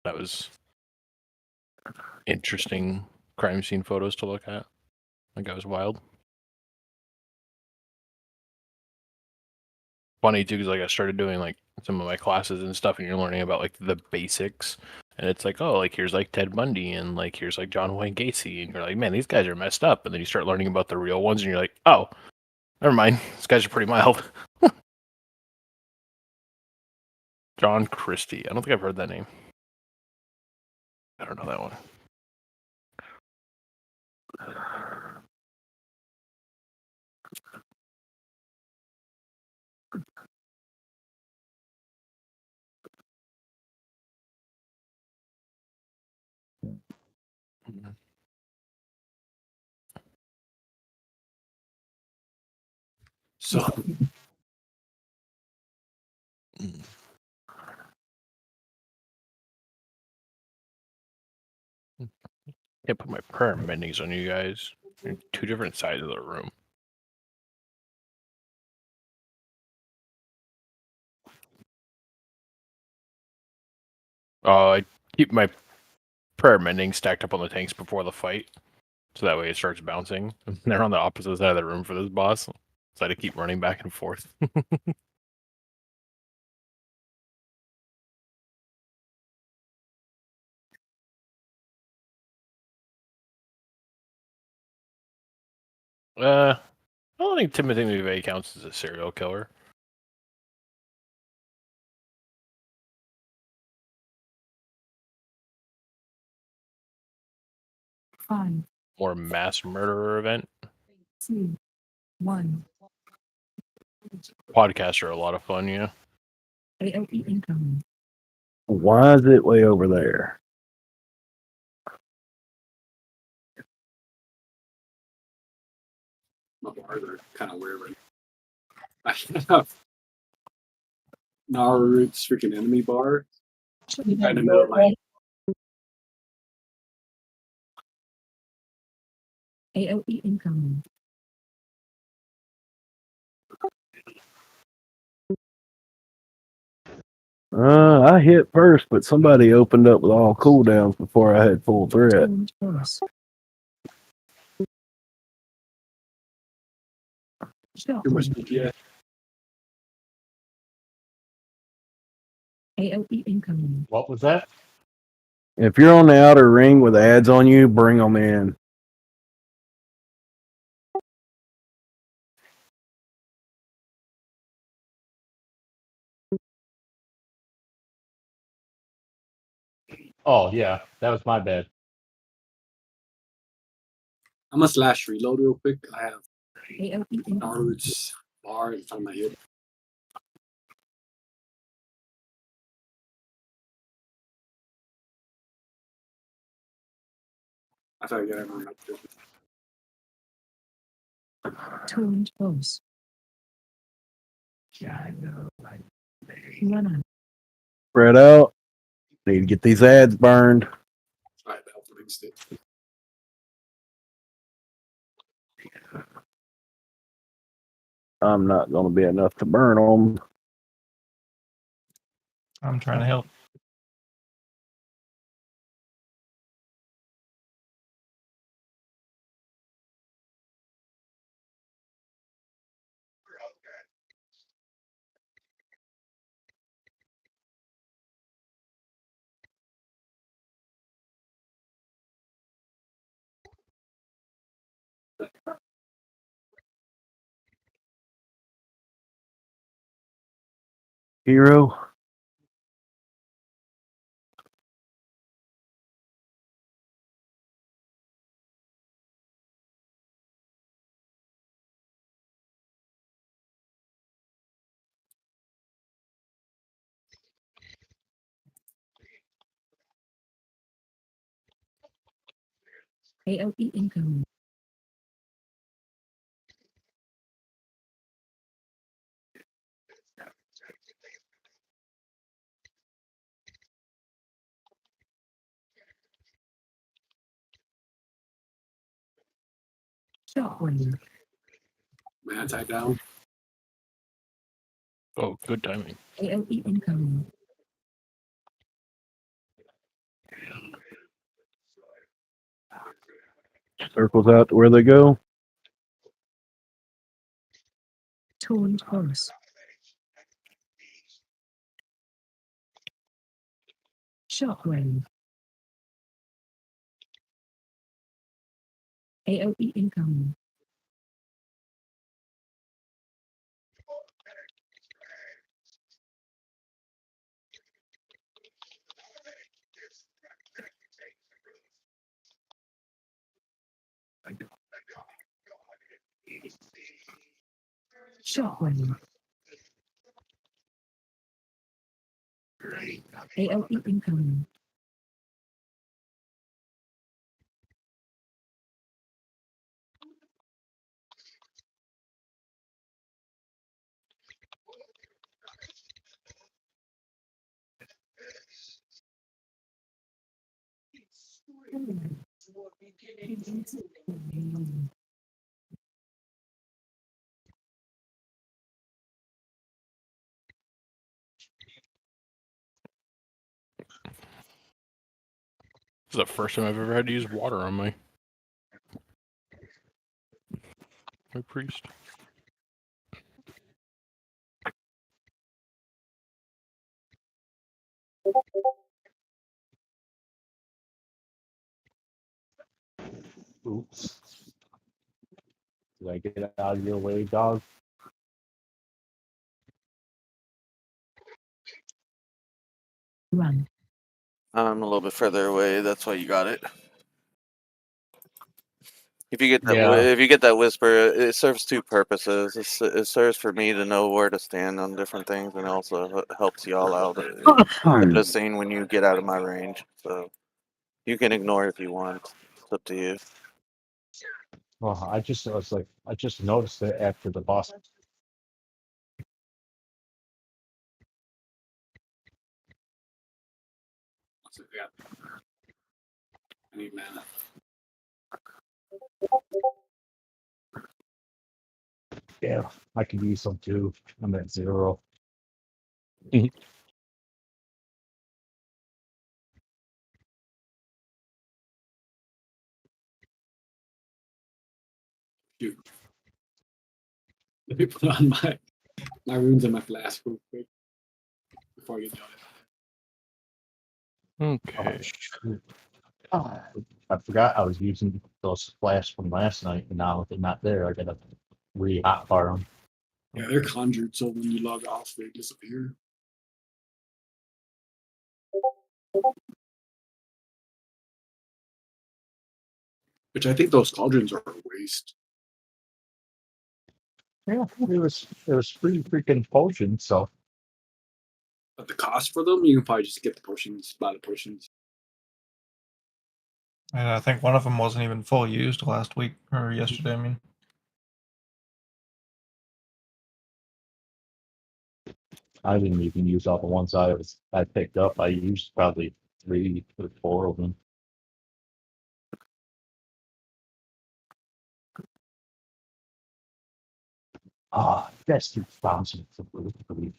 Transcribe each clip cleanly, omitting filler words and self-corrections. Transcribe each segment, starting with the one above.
That was interesting crime scene photos to look at. That guy was wild. Funny too, because like I started doing like some of my classes and stuff, and you're learning about like the basics, and it's like, oh, like here's like Ted Bundy, and like here's like John Wayne Gacy, and you're like, man, these guys are messed up, and then you start learning about the real ones, and you're like, oh, never mind, these guys are pretty mild. John Christie, I don't think I've heard that name. I don't know that one. So Can't put my prayer bendings on you guys. You're two different sides of the room. Oh, I keep my prayer mending stacked up on the tanks before the fight, so that way it starts bouncing. And they're on the opposite side of the room for this boss, so I had to keep running back and forth. I don't think Timothy McVeigh counts as a serial killer. Five, Or mass murderer event. 2, 1. Podcasts are a lot of fun, yeah. AOE incoming. why is it way over there? My bars are kind of weird. I have Naruto's freaking enemy bar. I don't know, like, AOE incoming. I hit first, but somebody opened up with all cooldowns before I had full threat. Challenge force. too much DPS. AOE incoming. What was that? If you're on the outer ring with ads on you, bring them in. Oh, yeah, that was my bad. I'm gonna slash reload real quick. I have AOE incoming. Naruto's bar in front of my head. I thought I got everyone up there. Challenge force. Run out. Spread out. Need to get these ads burned. Alright, that was a big stick. I'm not going to be enough to burn them. I'm trying to help. Hero. AOE incoming. Shockwave. Man, attack down. Oh, good timing. AOE incoming. Circles out to where they go. Taunt horse. Shockwave. AOE incoming. Shockwave. AOE incoming. This is the first time I've ever had to use water on my priest. Oops. Did I get out of your way, dog? Run. I'm a little bit further away. That's why you got it. If you get that, Yeah. if you get that whisper, it serves two purposes. It serves for me to know where to stand on different things, and also helps y'all out in the scene when you get out of my range. So you can ignore it if you want. It's up to you. Well, I just noticed it after the boss. What's it got? I need mana. Yeah, I can use some too. I'm at 0. Shoot. Let me put on my runes and my flask real quick before I get done. Okay. shoot. Ah, I forgot I was using those flasks from last night, and now they're not there. I gotta re-hotbar them. Yeah, they're conjured, so when you log off, they disappear. Which I think those cauldrons are a waste. Yeah, it was free freaking potion, so But the cost for them, you can probably just get the potions, buy the potions. And I think one of them wasn't even fully used last week or yesterday. I mean, I didn't even use all the ones I picked up. I used probably 3 or 4 of them. Ah, that's 2,000 for relief.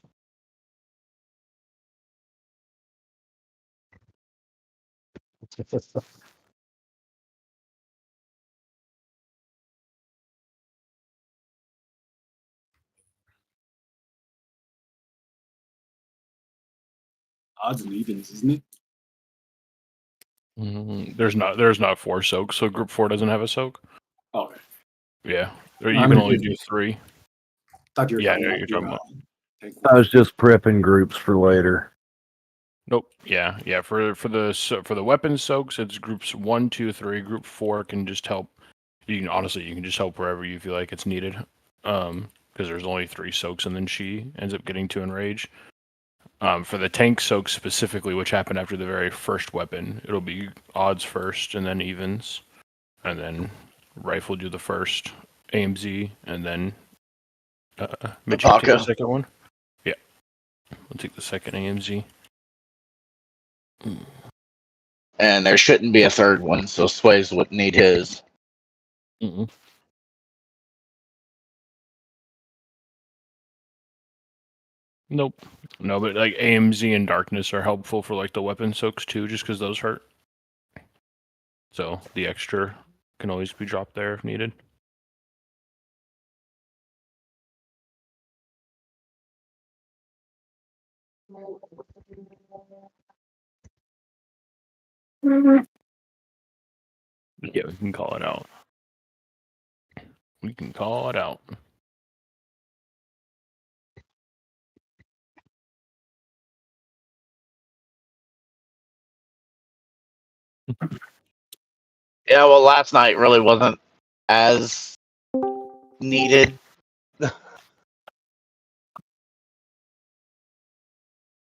Odds and evens, isn't it? There's not 4 soaks, so group 4 doesn't have a soak. Oh, okay. Yeah, or you I'm can gonna only do- do 3. Thought you were Yeah, talking I know about you're your, talking about. tank I was just prepping groups for later. Nope. Yeah. For the weapon soaks, it's groups 1, 2, 3. Group 4 can just help. You can just help wherever you feel like it's needed. Because there's only 3 soaks, and then she ends up getting 2 enrage. For the tank soaks specifically, which happened after the very first weapon, it'll be odds first, and then evens, and then rifle do the first AMZ, and then Mitch, you take the Baka. second one. Yeah, we'll take the second AMZ. And there shouldn't be a third one, so Sways wouldn't need his. Mm-mm. Nope. No, but like AMZ and darkness are helpful for like the weapon soaks too, just because those hurt. So the extra can always be dropped there if needed. Yeah, we can call it out. We can call it out. Yeah, well, last night really wasn't as needed.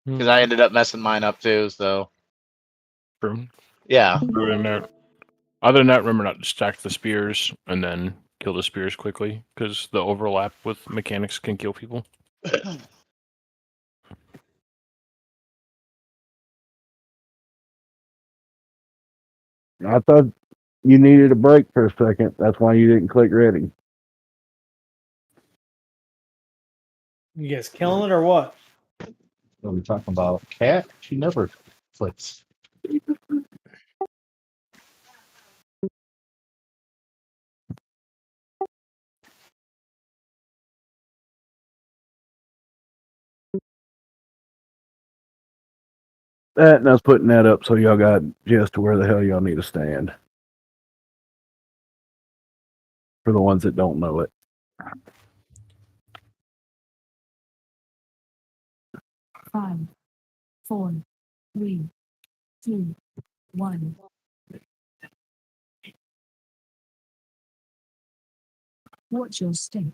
Because I ended up messing mine up too, so. True. Yeah. Other than that, remember not to stack the spears and then kill the spears quickly, because the overlap with mechanics can kill people. I thought you needed a break for a second. That's why you didn't click ready. You guys killing it or what? What are we talking about? Cat? She never clicks. That and I was putting that up so y'all got just to where the hell y'all need to stand. For the ones that don't know it. 5, 4, 3, 2, 1. Watch your step.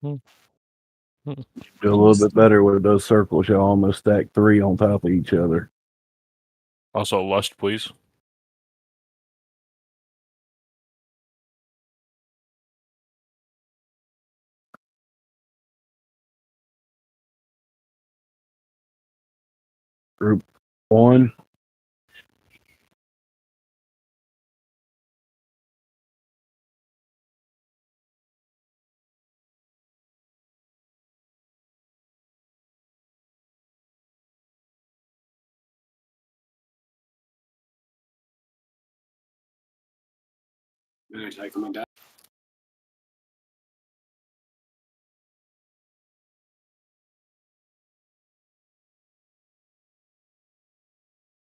Do a little bit better with those circles. Y'all almost stack 3 on top of each other. Also, lust, please. Group 1. And I take them down.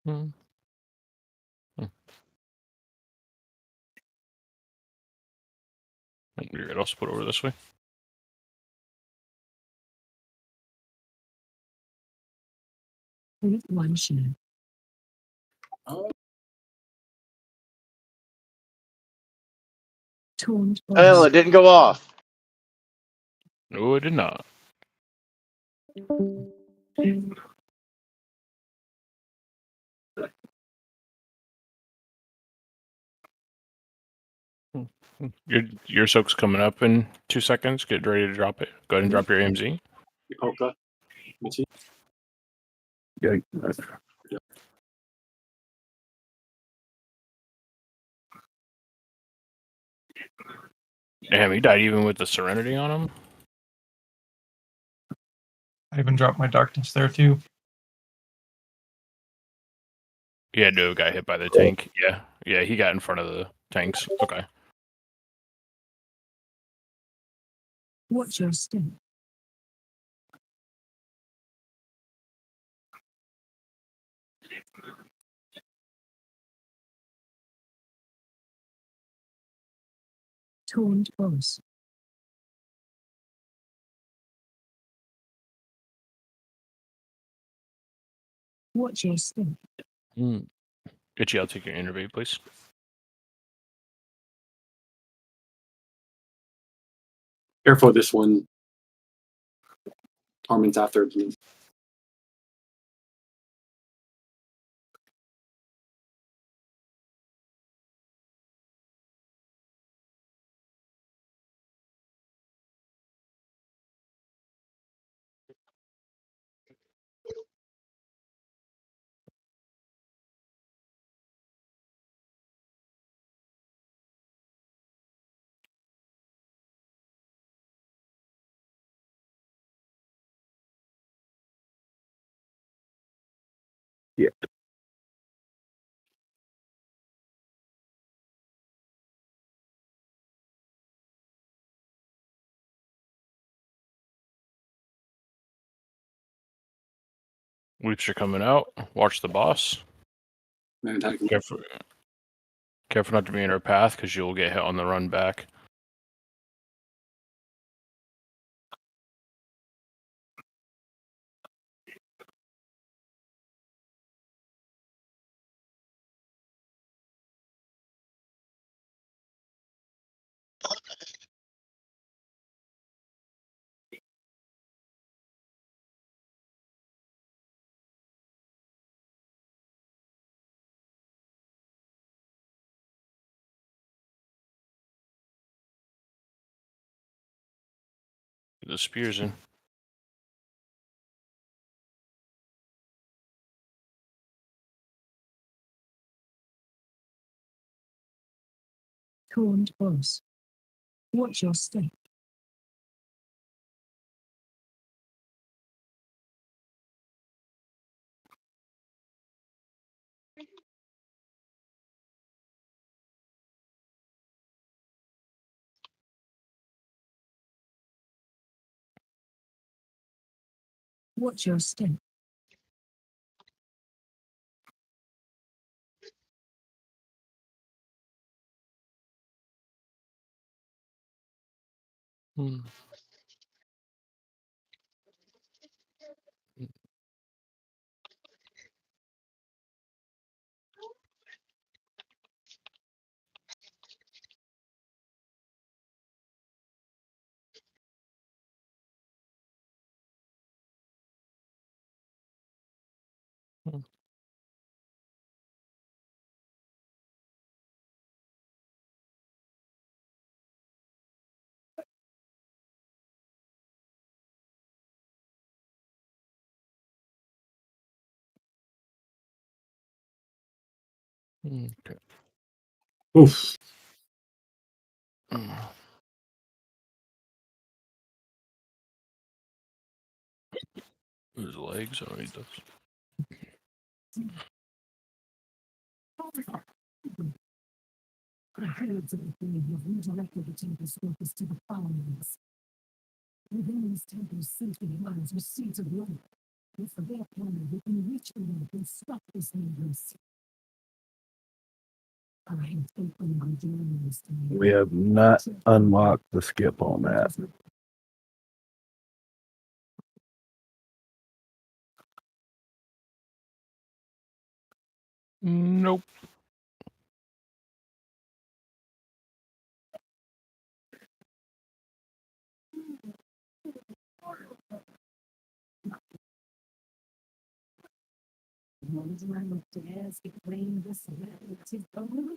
Hmm. You're good. I'll split over this way. Group 1 share. Oh, Taunt Well, boss. it didn't go off. No, it did not. Your soak's coming up in 2 seconds. Get ready to drop it. Go ahead and drop your AMZ. the polka. Mitchie. Okay. Damn, he died even with the Serenity on him. I even dropped my darkness there too. Yeah, no, got hit by the tank. Yeah, he got in front of the tanks. Okay. Watch your step. Taunt boss. Watch your step. Itchy, I'll take your interview, please. Careful, this one. Torment's after blue. Yeah. Leaps are coming out. Watch the boss. Man, attacking. Careful not to be in her path because you'll get hit on the run back. Get the spears in. Corned boss. Watch your step. Watch your step. Hmm. Okay. Oof. His legs. Oh, he does. The heads of the three have redirected the temple's focus to the followers. Within these temples sit the ones with seeds of life. With their power, we can reach the earth and stop this needless. I have opened my journeys to me. We have not unlocked the skip on that. Nope. One time of dares to claim this relative owner.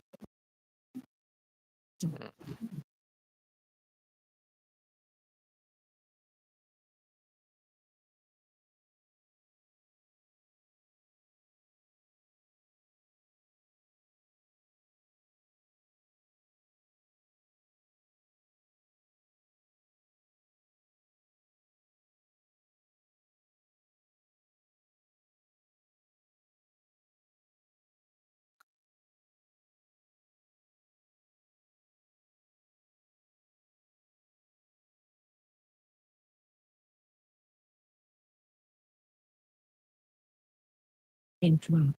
Intro.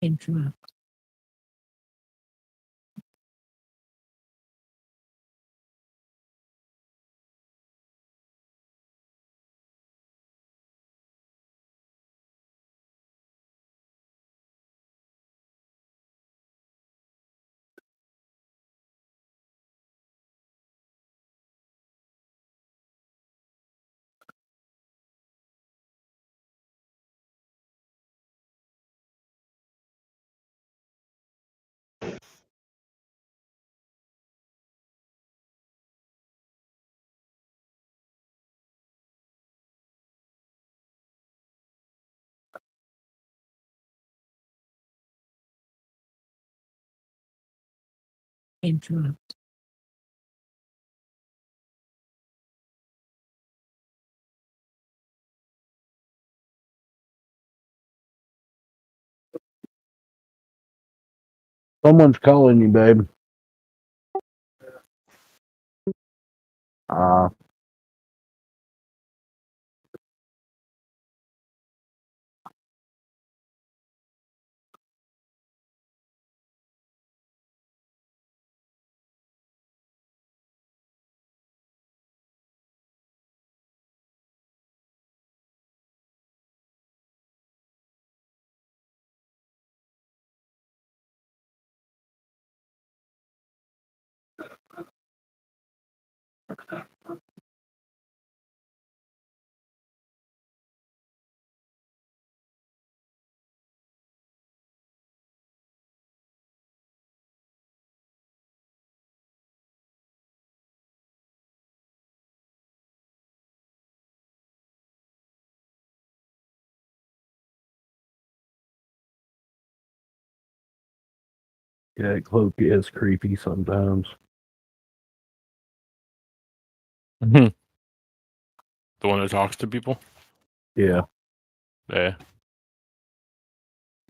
Interrupt. Interrupt. Someone's calling you, babe. Yeah, cloak is creepy sometimes. The one that talks to people. Yeah. Yeah.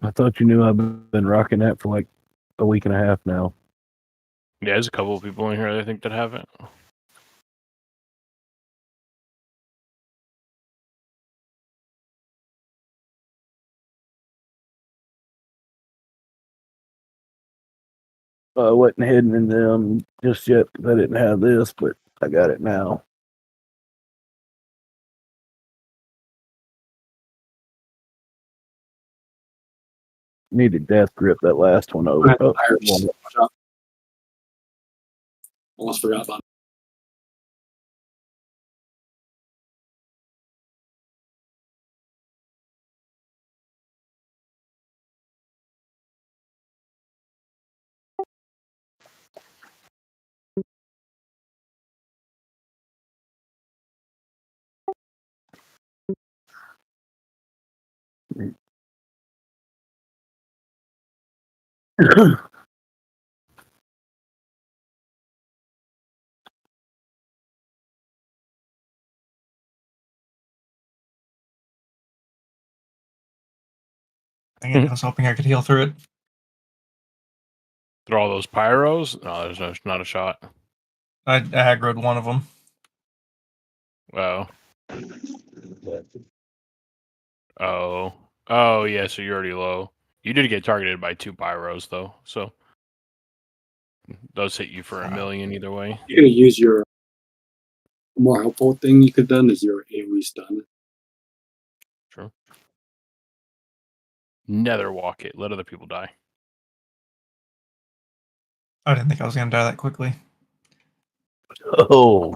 I thought you knew I've been rocking that for like a week and a half now. Yeah, there's a couple of people in here I think that have it. I wasn't hidden in them just yet because I didn't have this, but I got it now. Need to death grip that last one over. Oh, Irish. Watch out. Almost forgot about Dang it, I was hoping I could heal through it. Through all those pyros? No, there's not a shot. I aggroed one of them. Oh. Oh, yeah, so you're already low. You did get targeted by 2 pyros, though, so those hit you for 1,000,000 either way. you could use your more helpful thing you could done is your AoE stun. True. Nether walk it. Let other people die. I didn't think I was gonna die that quickly. Oh,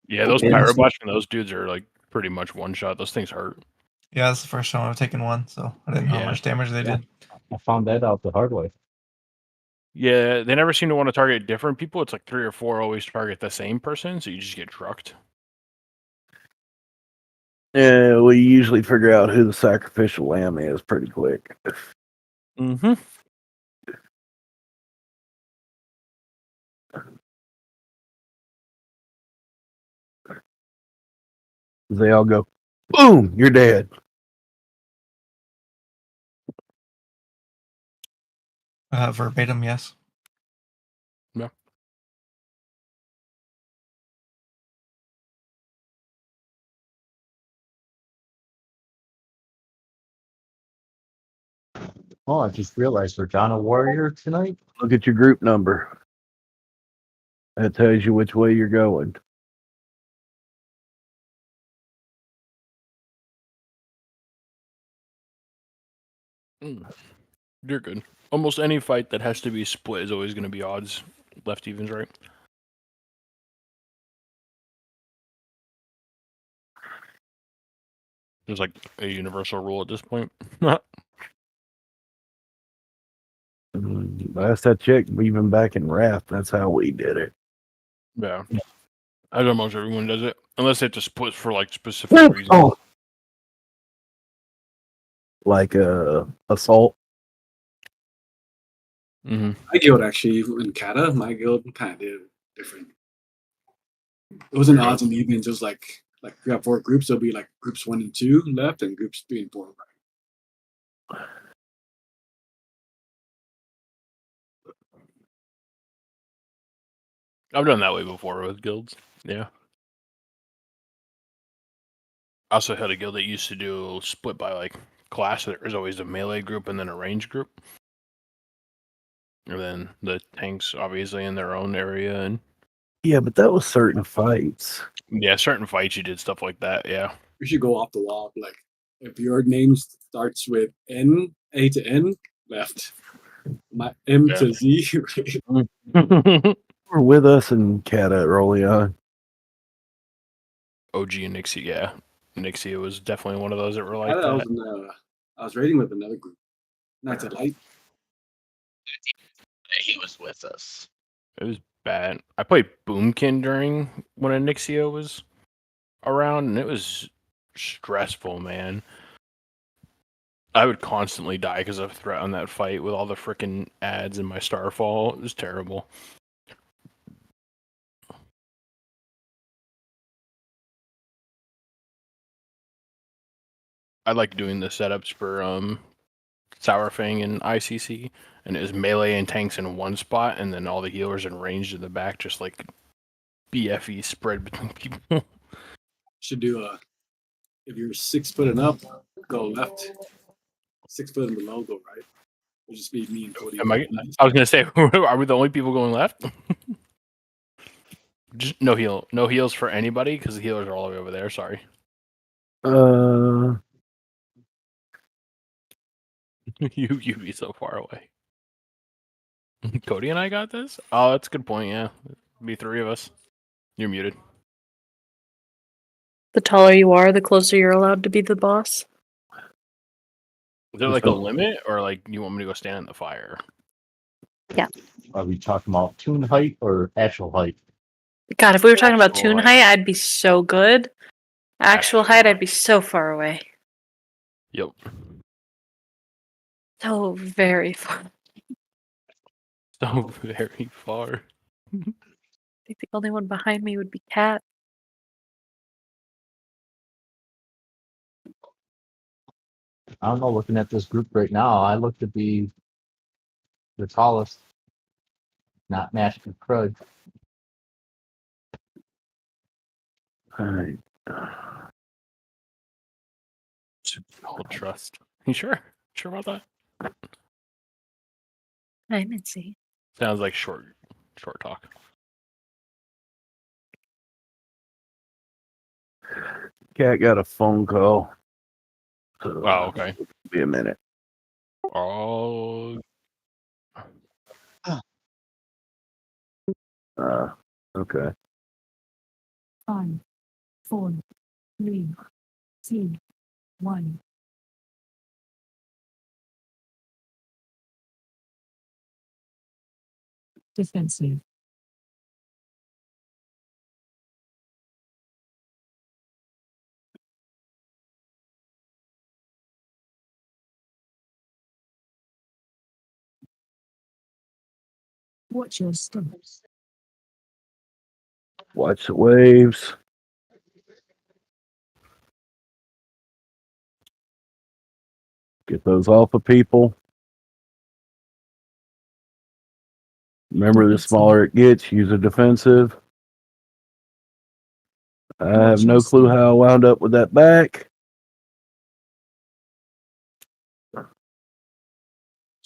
Yeah, those Yeah. pyrobush and those dudes are like pretty much one shot. Those things hurt. Yeah, that's the first time I've taken one, so I didn't know how Yeah. much damage they did. I found that out the hard way. Yeah, they never seem to want to target different people. It's like 3 or 4 always target the same person, so you just get trucked. yeah. We usually figure out who the sacrificial lamb is pretty quick. Mm-hmm. They all go, boom, you're dead. Verbatim, yes. Yeah. Oh, I just realized we're John a Warrior tonight. Look at your group number. That tells you which way you're going. You're good. Almost any fight that has to be split is always going to be odds. Left evens, right? There's like a universal rule at this point. Last I checked, even back in Wrath, that's how we did it. Yeah. I don't know if everyone does it. Unless they have to split for like specific reasons. Oh. Like assault. Mm-hmm. My guild actually in Kata, my guild kind of did it different. It wasn't odds and evens. It was like we have 4 groups. There'll be like groups 1 and 2 left, and groups 3 and 4 right. I've done that way before with guilds. Yeah. I also had a guild that used to do split by like class. There was always a melee group and then a range group. And then the tanks obviously in their own area, and Yeah, but that was certain fights. yeah, certain fights you did stuff like that. Yeah. We should go off the wall. Like if your name starts with N, A to N, left. My M to Z, right? Were with us in Kata early on. OG and Nixie, yeah. Nixie was definitely one of those that were like I was that. I was raiding with another group. Knights of Light. He was with us. It was bad. I played Boomkin during when Anixia was around, and it was stressful, man. I would constantly die because of threat on that fight with all the freaking ads in my Starfall. It was terrible. I like doing the setups for Sourfang and ICC, and it was melee and tanks in one spot, and then all the healers and ranged in the back, just like BFE spread between people. Should do if you're 6 foot and up, go left. 6 foot and below, go right. It'll just be me and Cody. I was gonna say, are we the only people going left? Just no heals for anybody because the healers are all the way over there. Sorry. You be so far away. Cody and I got this. Oh, that's a good point. Yeah, be 3 of us. You're muted. The taller you are, the closer you're allowed to be the boss. Is there like a limit, or like you want me to go stand in the fire? Yeah. Are we talking about tune height or actual height? God, if we were talking about Actual tune height, I'd be so good. Actual height, I'd be so far away. Yep. So very far. So very far. I think the only one behind me would be Cat. I don't know. Looking at this group right now, I look to be the tallest, not Master Crud. All right. Full trust. You sure? Sure about that? I'm insane. Sounds like short talk. Cat got a phone call. So, Oh, okay. Be a minute. Oh. Okay. 5, 4, 3, 2, 1. Defensive. Watch your steps. Watch the waves. Get those off of people. Remember, the smaller it gets, use a defensive. I have no clue how I wound up with that back.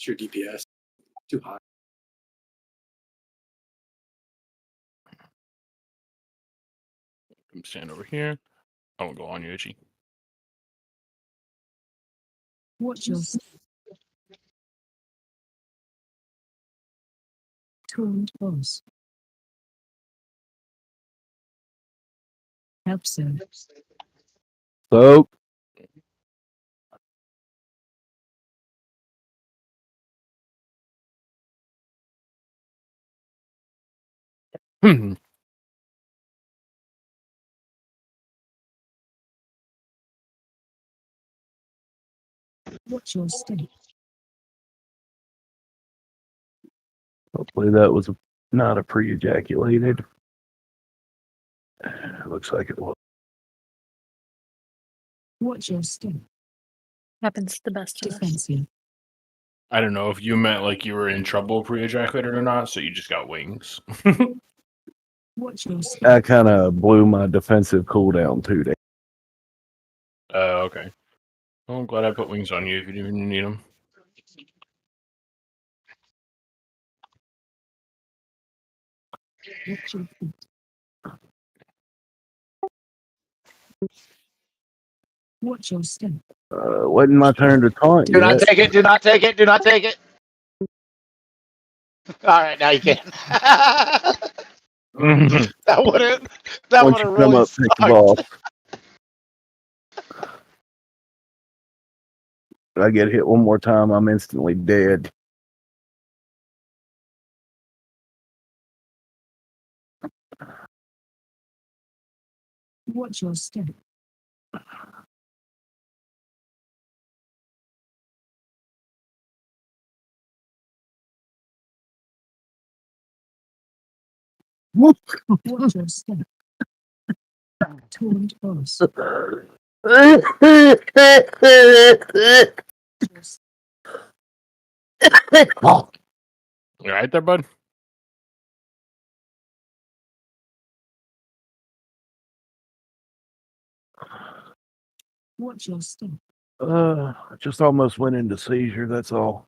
It's your DPS. Too high. I'm stand over here. I won't go on you, Itchy. Watch your step. Taunt boss. Help zone. So, Watch your step. hopefully that was not a pre-ejaculated. Looks like it was. Watch your step. Happens to the best of us. Defensive. I don't know if you meant like you were in trouble pre-ejaculated or not, so you just got wings. Watch your step. I kind of blew my defensive cooldown 2 days. Okay. Well, I'm glad I put wings on you if you didn't even need them. Watch your feet. Watch your step. Wasn't my turn to taunt Do not yet. take it. Do not take it. Do not take it. All right, now you can. That would have. That Once would you have come really up, pick the sucked. ball. I get hit one more time, I'm instantly dead. Watch your step. Watch your step. Taunt boss. You right there, bud? Watch your step. Just almost went into seizure, that's all.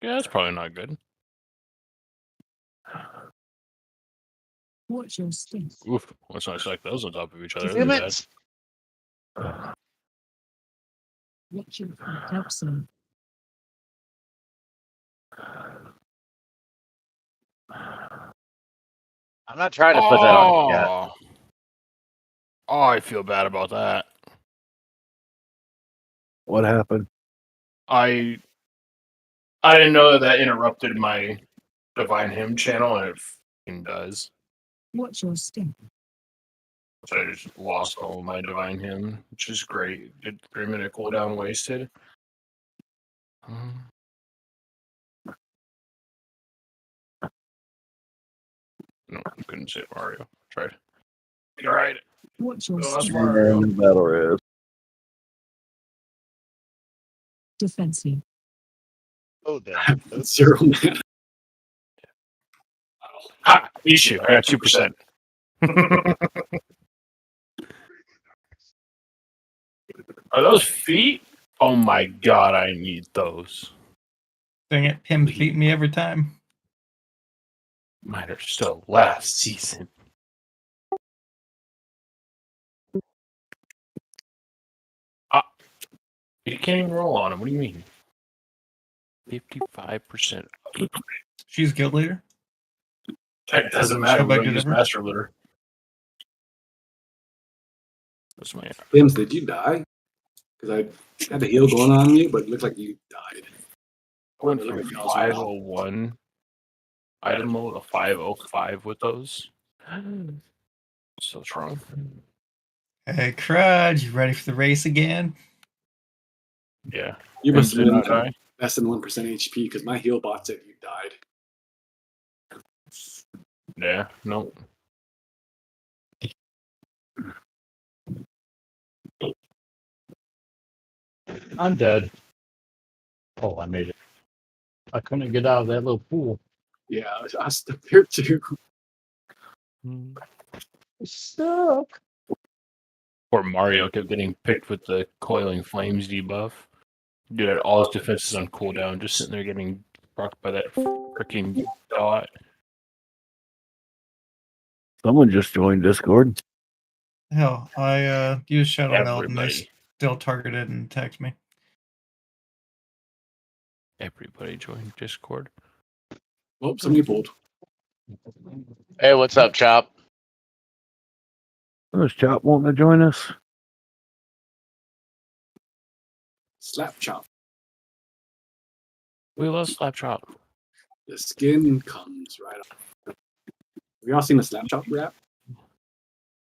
Yeah, that's probably not good. Watch your step. Oof. Let's not stack those on top of each other. Damn That'd be it. bad. Watch your feet. Help zone. I'm not trying to put that on you yet. Oh, I feel bad about that. What happened? I didn't know that interrupted my Divine Hymn channel, and it fucking does. Watch your step. So I just lost all of my Divine Hymn, which is great. Did 3-minute cooldown wasted. No, I couldn't save Mario. Tried. You're right. Watch your Oh, that's step. Mario. And battle res. Defensive. Oh, damn. 0 mana. Ha! Issue. I got 2%. Are those feet? Oh my god, I need those. Dang it, him beat me every time. Mine are still last season. You can't even roll on them. What do you mean? 55%. She's guild leader. That doesn't matter. Go We back don't to use different. Master Looter. That's my Pims, did you die? Because I had the heal going on you, but it looked like you died. I went from 501 item mode to 505 with those. So strong. Hey, Crud, you ready for the race again? You Yeah. must Pims have did been not die. less than 1% HP because my heal bot said you died. Yeah, no. I'm dead. Oh, I made it. I couldn't get out of that little pool. Yeah, I was stuck there too. Stuck. Poor Mario kept getting picked with the coiling flames debuff. Dude had all his defenses on cooldown, just sitting there getting rocked by that freaking dot. Someone just joined Discord. Hell, I used Shadow Meld and they Everybody. still targeted and attacked me. Everybody joined Discord. Oh, somebody pulled. Hey, what's up, Chop? Was Chop wanting to join us? Slap chop. We love Slap Chop. The skin comes right off. Have y'all seen the slap chop rap?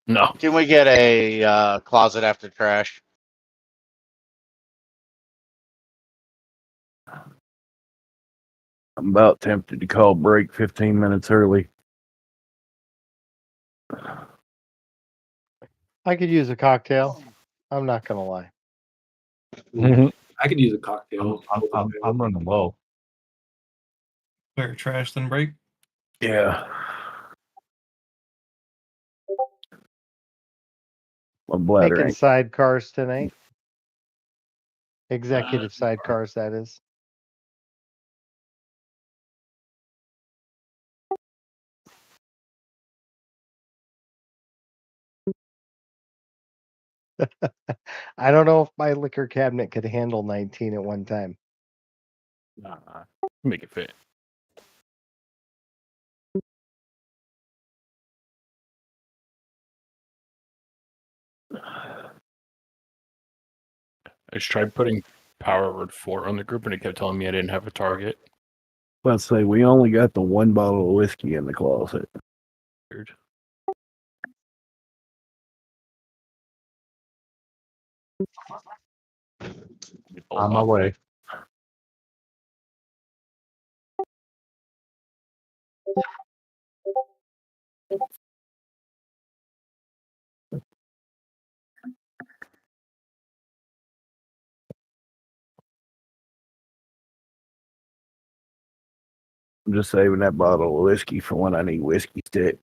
No. Can we get a closet after trash? I'm about tempted to call break 15 minutes early. I could use a cocktail. I'm not gonna lie. I could use a cocktail. I'm running low. Clear trash, then break. Yeah. My bladder Making ain't. sidecars tonight. Executive sidecars, that is. I don't know if my liquor cabinet could handle 19 at one time. Nah. Make it fit. I just tried putting Power Word 4 on the group and it kept telling me I didn't have a target. Let's say we only got the one bottle of whiskey in the closet. Weird. On my way. I'm just saving that bottle of whiskey for when I need whiskey stick.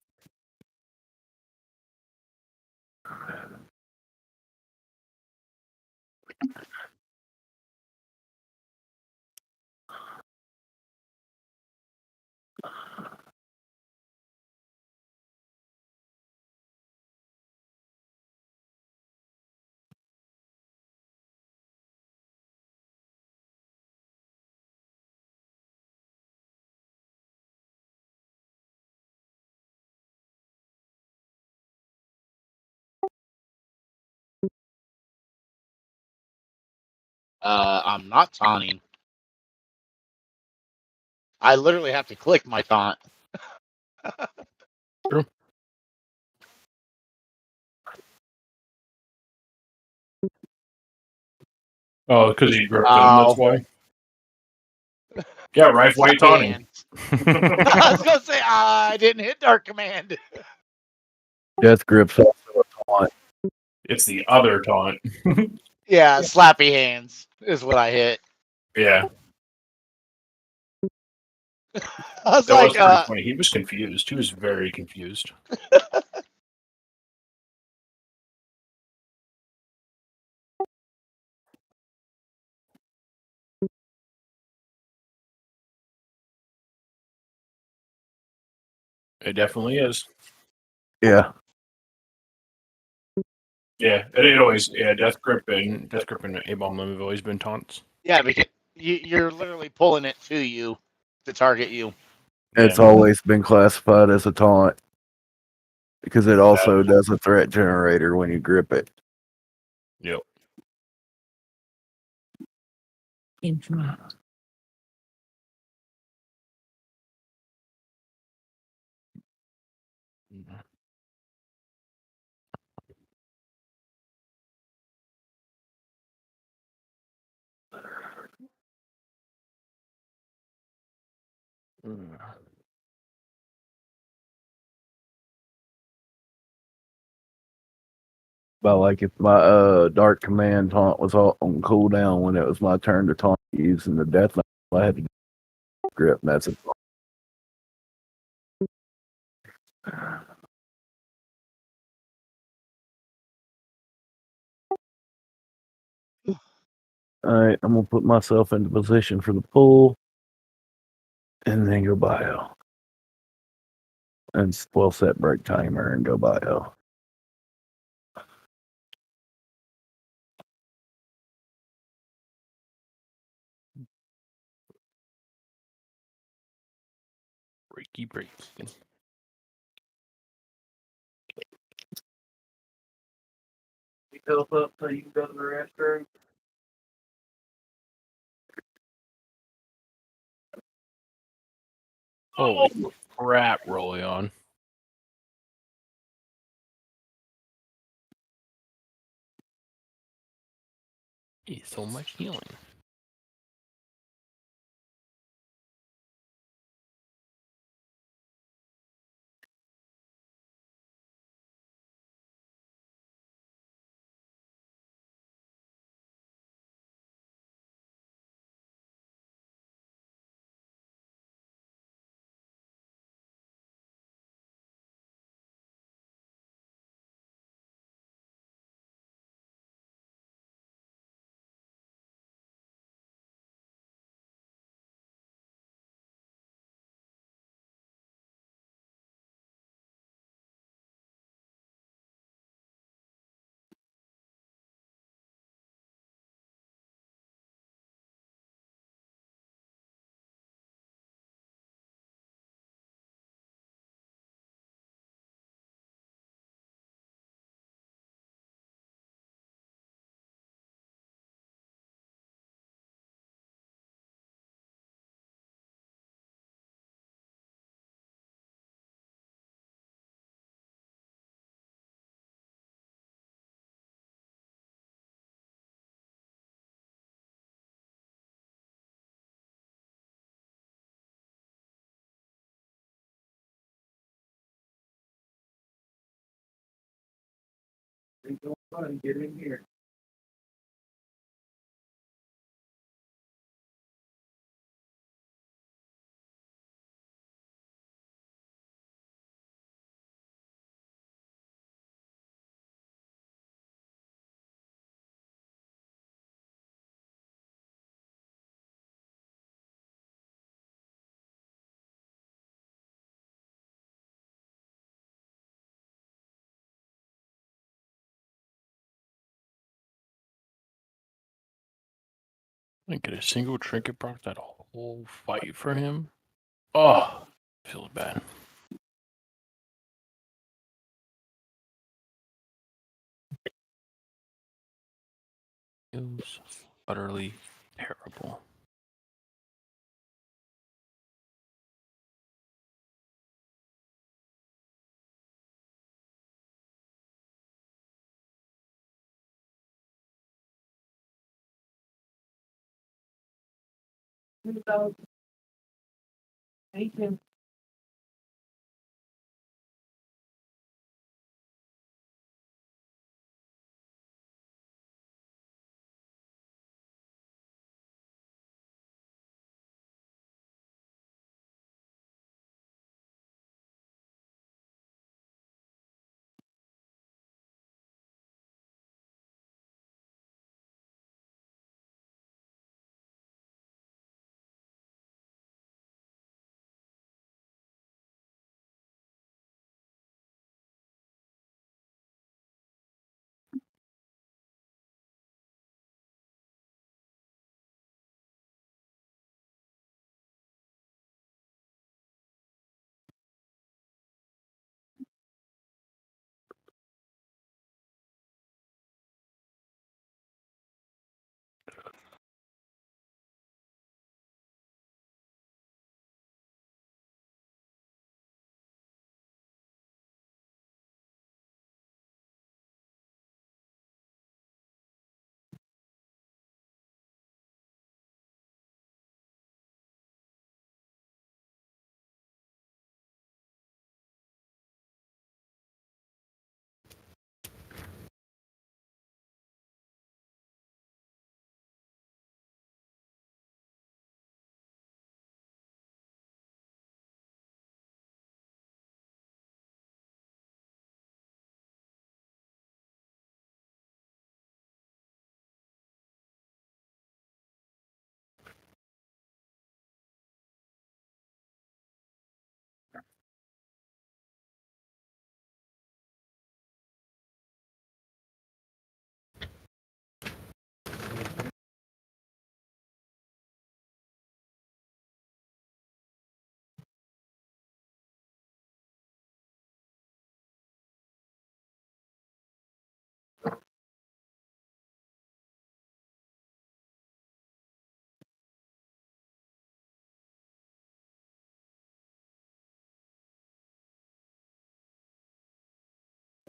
I'm not taunting. I literally have to click my taunt. True. Oh, because you gripped him, that's why. Yeah, Rife, why are you taunting? I was gonna say I didn't hit Dark Command. Death Grip's also a taunt. It's the other taunt. Yeah, slappy hands is what I hit. Yeah. I was That like, was pretty funny. He was confused. He was very confused. It definitely is. Yeah. Yeah, it always, Death Grip and A-Bomb Limb have always been taunts. yeah, because you're literally pulling it to you to target you. It's always been classified as a taunt because it also does a threat generator when you grip it. Yep. Interrupt. But like if my Dark Command taunt was on cooldown when it was my turn to taunt using the death knife, I had to grip, and that's it. All right, I'm gonna put myself into position for the pull, and then go bio. And we'll set break timer and go bio. Breaky. You help up so you can go to the restroom. Holy crap, Rolly on. So much healing. Get in here. I didn't get a single trinket proc that whole fight for him. Oh, feels bad. Feels utterly terrible.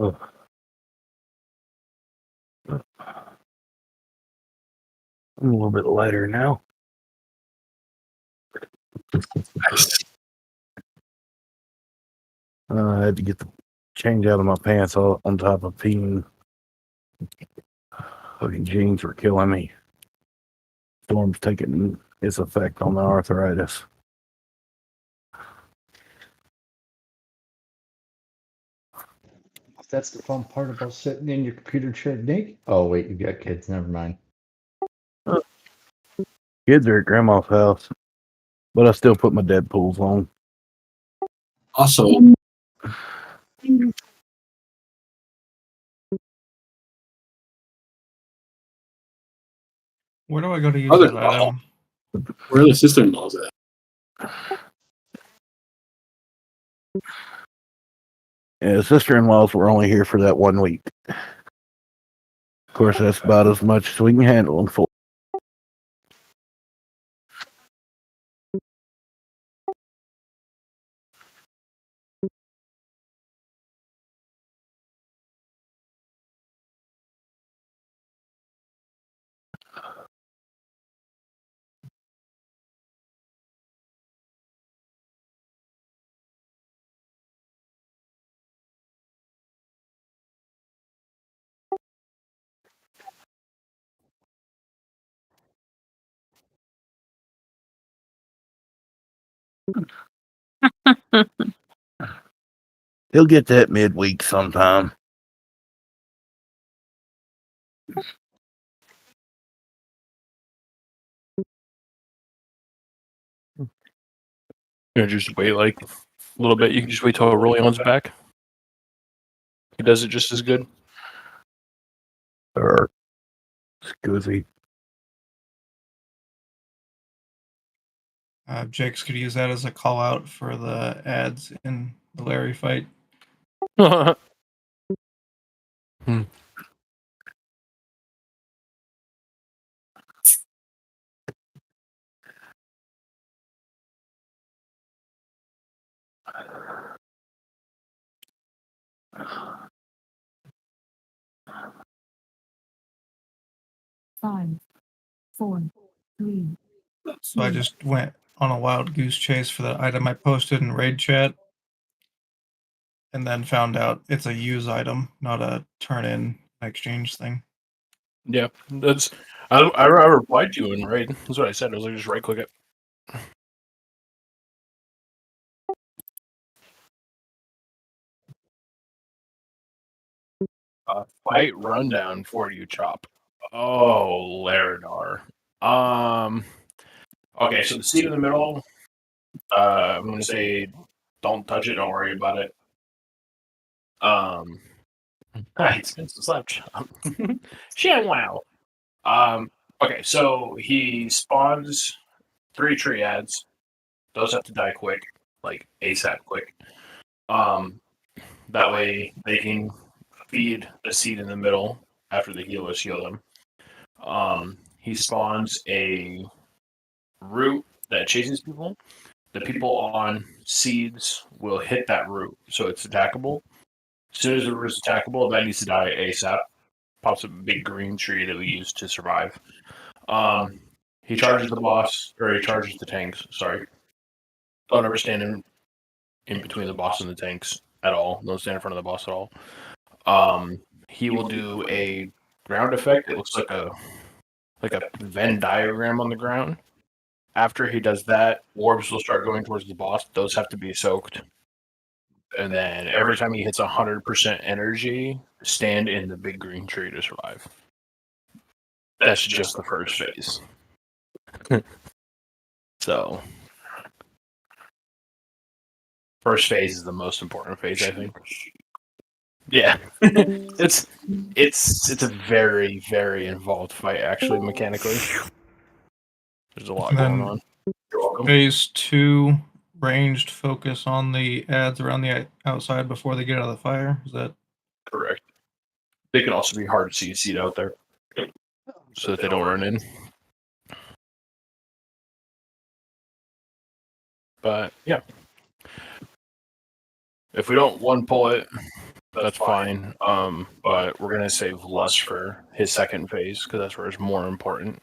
Ugh. I'm a little bit lighter now. I had to get the change out of my pants all on top of peeing. Fucking jeans were killing me. Storm's taking its effect on the arthritis. That's the fun part about sitting in your computer chair, Nick. Oh wait, you got kids. Never mind. Kids are at grandma's house, but I still put my Deadpools on. Also, Where do I go to use Other- that item? where are the sister-in-laws at? Yeah, sister-in-laws were only here for that 1 week. Of course, that's about as much as we can handle them for. He'll get that midweek sometime. You know, just wait like a little bit. You can just wait till Aurelion's back. He does it just as good. Or Scoozy. Jake's could use that as a call out for the ads in the Larry fight. Five, 4, 3. So I just went on a wild goose chase for that item I posted in raid chat, and then found out it's a use item, not a turn in exchange thing. Yeah, that's. I replied to you in raid. That's what I said. I was like, just right click it. Fight rundown for you, Chop. Oh, Laradar. Okay, so the seat in the middle. I'm gonna say, don't touch it. Don't worry about it. It's been some slap chop. Wow. Okay, so he spawns 3 triads. Those have to die quick, like ASAP quick. That way they can feed the seed in the middle after the healers heal them. He spawns a root that chases people. The people on seeds will hit that root, so it's attackable. As soon as the root is attackable, that needs to die ASAP. Pops up a big green tree that we use to survive. He charges the boss, or he charges the tanks. Sorry. Don't ever stand in between the boss and the tanks at all. Don't stand in front of the boss at all. He will do a ground effect. It looks like a Venn diagram on the ground. After he does that, orbs will start going towards the boss. Those have to be soaked. And then every time he hits 100% energy, stand in the big green tree to survive. That's just the first phase. So, first phase is the most important phase, I think. Yeah, it's a very, very involved fight actually mechanically. There's a lot And going then on. You're welcome. phase 2, ranged focus on the ads around the outside before they get out of the fire. Is that Correct? They can also be hard to see seed out there, so that they don't run in. But yeah, if we don't one pull it, That's fine. But we're gonna save Lust for his second phase because that's where it's more important.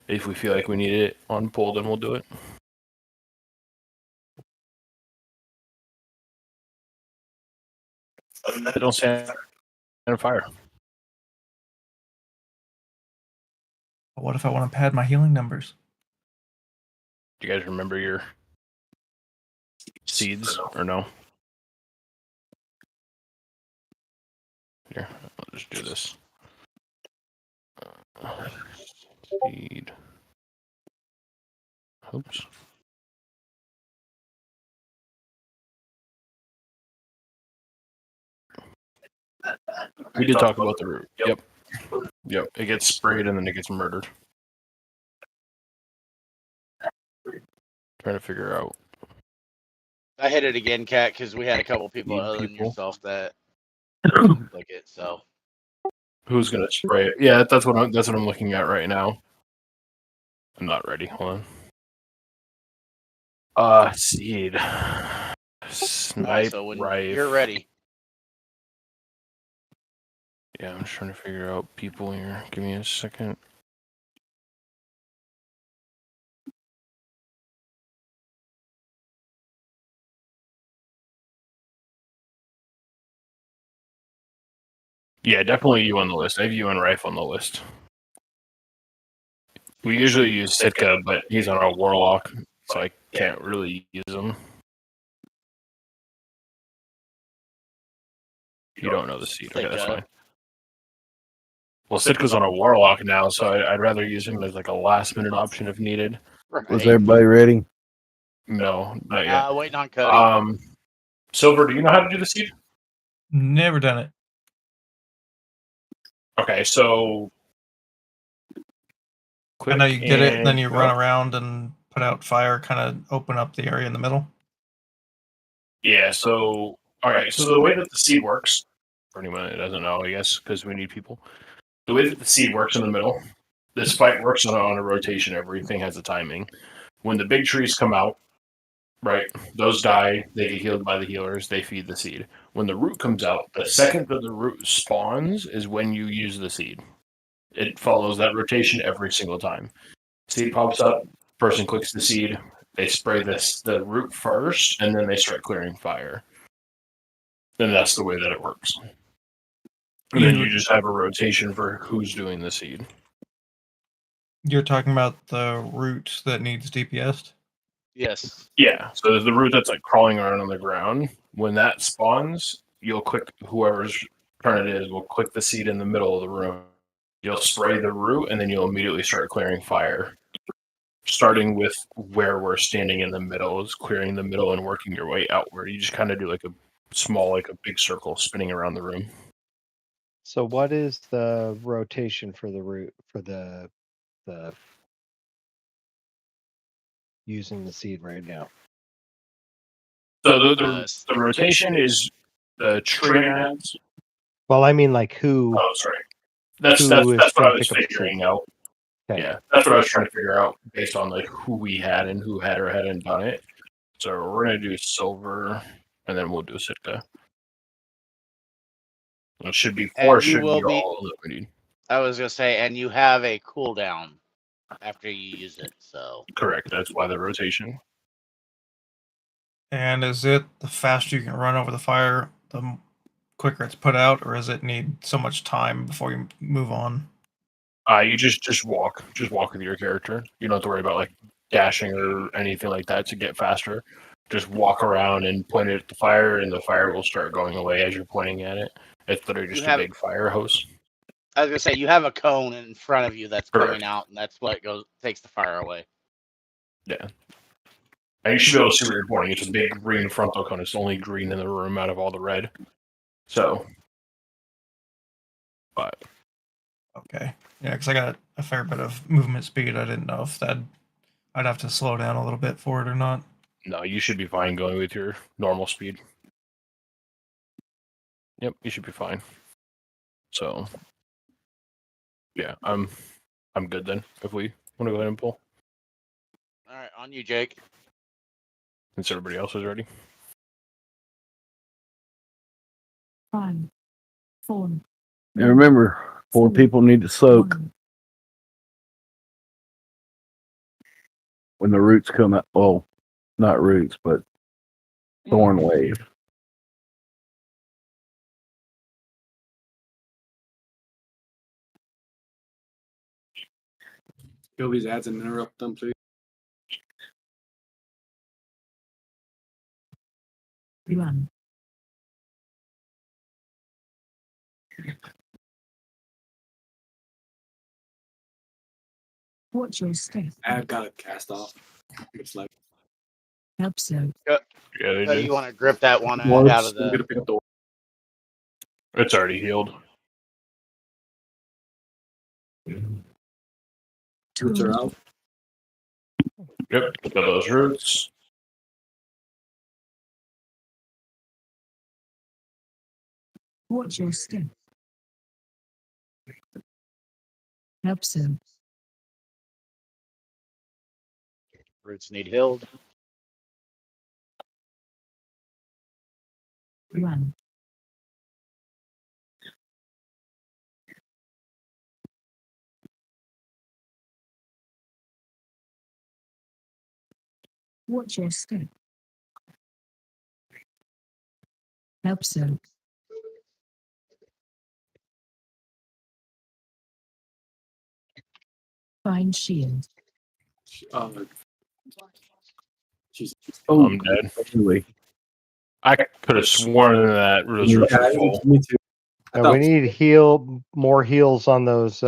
If we feel like we need it on pull, then we'll do it. They don't stand on fire. What if I want to pad my healing numbers? Do you guys remember your seeds or no? Here, I'll just do this. Seed. Oops. We did talk about the root. Yep. Yep. It gets sprayed and then it gets murdered. Trying to figure out. I hit it again, Cat, because we had a couple people Need other than people. yourself that click it. So Who's gonna spray it? Yeah, that's what I'm looking at right now. I'm not ready. Hold on. Seed. Snipe so when Rife. you're ready. Yeah, I'm just trying to figure out people here. Give me a second. Yeah, definitely you on the list. I have you and Rife on the list. We usually use Sitka, but he's on a Warlock, so I can't really use him. You don't know the seed. Okay, that's fine. Well, Sitka's on a Warlock now, so I'd rather use him as like a last-minute option if needed. Right. Was everybody ready? No, not yet. Waiting on Cody. Silver, do you know how to do the seed? Never done it. Okay, so I know you get it, then you go. run around and put out fire, kind of open up the area in the middle. Yeah, so okay, so the way that the seed works, for anyone that doesn't know, I guess, because we need people. The way that the seed works in the middle, this fight works on a rotation. Everything has a timing. When the big trees come out, right, those die, they get healed by the healers, they feed the seed. When the root comes out, the second that the root spawns is when you use the seed. It follows that rotation every single time. Seed pops up, person clicks the seed, they spray the root first, and then they start clearing fire. And that's the way that it works. And then you just have a rotation for who's doing the seed. You're talking about the root that needs DPS? Yes. Yeah, so there's the root that's like crawling around on the ground. When that spawns, you'll click whoever's turn it is, will click the seed in the middle of the room. You'll spray the root, and then you'll immediately start clearing fire. Starting with where we're standing in the middle, is clearing the middle and working your way outward. You just kind of do like a small, like a big circle spinning around the room. So what is the rotation for the root for the using the seed right now? So the rotation is the tree ads. Well, I mean, like who? Oh, sorry. That's who what is I gonna was pick up the figuring seed? out. Okay. Yeah, that's what I was trying to figure out based on like who we had and who had or hadn't done it. So we're gonna do silver, and then we'll do Sitka. It should be And four. you Should will be be- all that we need. I was gonna say, and you have a cooldown after you use it. So Correct. That's why the rotation. And is it the faster you can run over the fire, the quicker it's put out, or does it need so much time before you move on? You just walk with your character. You don't have to worry about like dashing or anything like that to get faster. Just walk around and point it at the fire, and the fire will start going away as you're pointing at it. It's literally just a big fire hose. I was gonna say you have a cone in front of you that's Correct. coming out, and that's what takes the fire away. Yeah. And you should be able to see where you're pointing. It's a big green frontal cone. It's the only green in the room out of all the red. So, but Okay. Yeah, because I got a fair bit of movement speed. I didn't know if I'd have to slow down a little bit for it or not. no, you should be fine going with your normal speed. Yep, you should be fine. So, yeah, I'm good then. If we want to go ahead and pull, All right, on you, Jake. since everybody else is ready. 5, 4. And remember, 4 people need to soak 1. when the roots come out. Well, not roots, but thorn wave. Kill these ads and interrupt them, please. 1. Watch your step. Ad got it cast off. It's like Episode. Yeah, they So did. you want to grip that one Marks, out of I'm gonna the. pick up the It's already healed. roots are out. Yep, kill those roots. Watch your step. Episode. Roots need healed. 1. Watch your step. Episode. Find shield. Jesus. Oh, I'm dead. anyway. I could have sworn that those roots were full. Me too. I we thought need more heals on those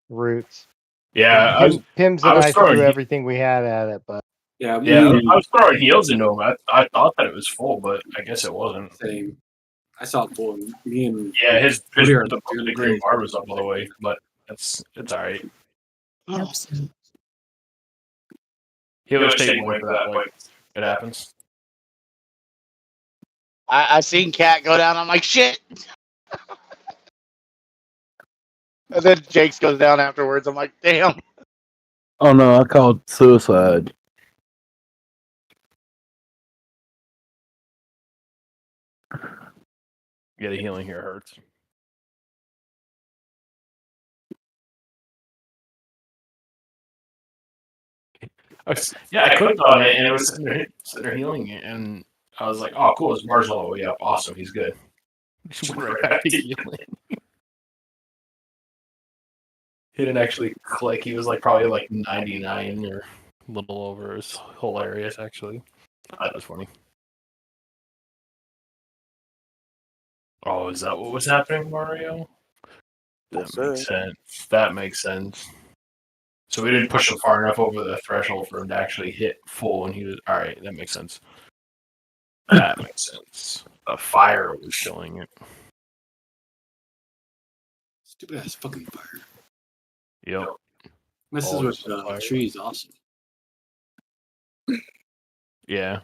roots. Yeah, Pims I and was I throwing threw he- everything we had at it, but yeah, I was throwing heals into him. I thought that it was full, but I guess it wasn't. same. I saw it full. And me and Yeah, his Cody are the doing green crazy. bar was up all the way, but it's all right. Episode. Healer stayed away for that point. It happens. I seen Cat go down. I'm like, shit. And then Jake's goes down afterwards. I'm like, damn. Oh no, I called suicide. Yeah, the healing here hurts. I clicked on it and it was sitting there healing it, and I was like, "Oh, cool! His bar's all the way up. Awesome, he's good." Just went right back to healing. He didn't actually click. He was like probably like 99 or a little over. It's hilarious, actually. That was funny. Oh, is that what was happening, Mario? That Yes, makes sir. sense. That makes sense. So we didn't push him far enough over the threshold for him to actually hit full, and he was all right. That makes sense. That makes sense. The fire was killing it. Stupid ass fucking fire. Yep. Messes Always with fire. trees. Awesome. Yeah.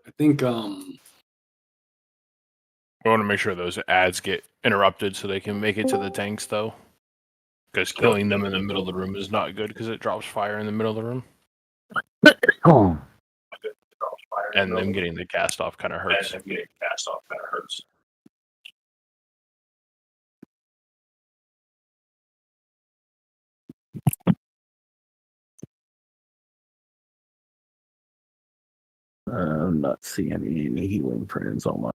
I think We want to make sure those ads get interrupted so they can make it to the tanks, though. Because killing them in the middle of the room is not good because it drops fire in the middle of the room. Oh, And them getting the cast off kind of hurts. I'm not seeing any healing friends on my.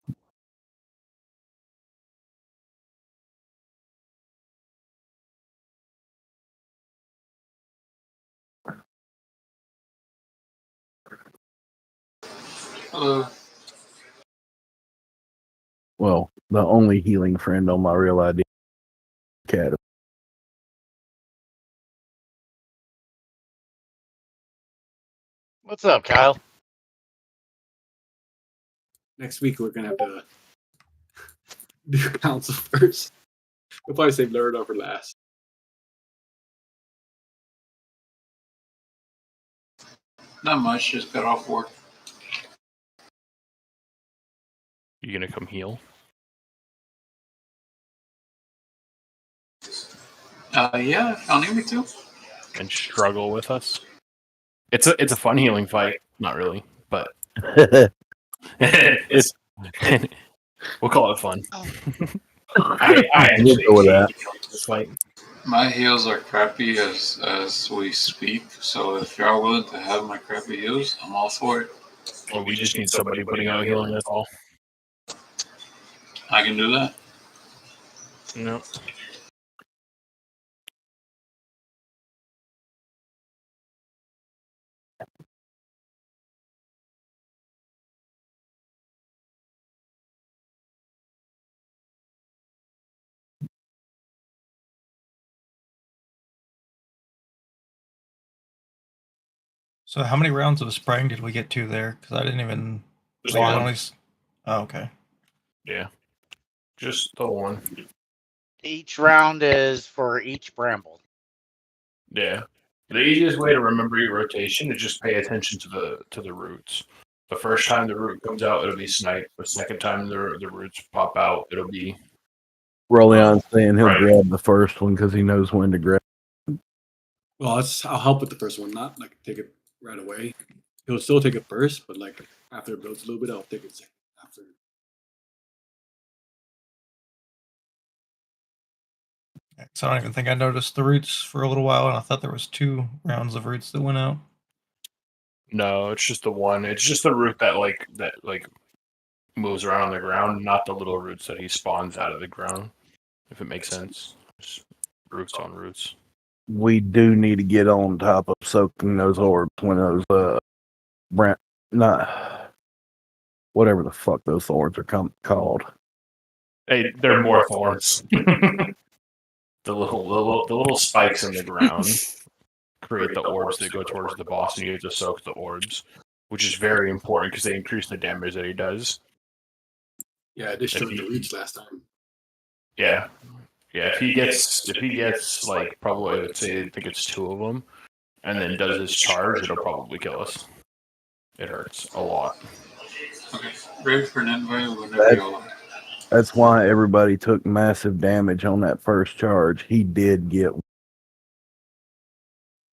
Well, the only healing friend on my real ID cat. What's up, Kyle? next week we're gonna have to do council first. We'll probably save Lurdo for last. Not much, just got off work. You gonna come heal? Yeah, I'll need me to. and struggle with us. It's a fun healing fight. Not really, but it's we'll call it fun. I actually We'll go with hate that. this fight. My heals are crappy as we speak, so if y'all willing to have my crappy heals, I'm all for it. Well, we just need somebody putting out healing. That's all. I can do that. No. So how many rounds of spraying did we get to there? Because I didn't even. Just like, I one. only oh, okay. Yeah. Just the one. Each round is for each bramble. Yeah. The easiest way to remember your rotation is just pay attention to the roots. The first time the root comes out, it'll be snipe. The second time the roots pop out, it'll be Roleon's saying he'll right. grab the first one because he knows when to grab. Well, I'll help with the first one, not like take it right away. He'll still take it first, but like after it builds a little bit, I'll take it second after. So I don't even think I noticed the roots for a little while, and I thought there was 2 rounds of roots that went out. No, it's just the one. It's just the root that moves around on the ground, not the little roots that he spawns out of the ground. If it makes sense. Just roots on roots. We do need to get on top of soaking those orbs when those not whatever the fuck those orbs are called. Hey, they're more thorns. the little spikes in the ground create the orbs that go towards the boss, and you have to soak the orbs, which is very important because they increase the damage that he does. Yeah, I destroyed the roots last time. Yeah. Yeah, if he gets like probably I would say I think it's 2 of them, and then does his charge, it'll probably kill us. It hurts a lot. Okay, ready for an invite whenever y'all are. That's why everybody took massive damage on that first charge. He did get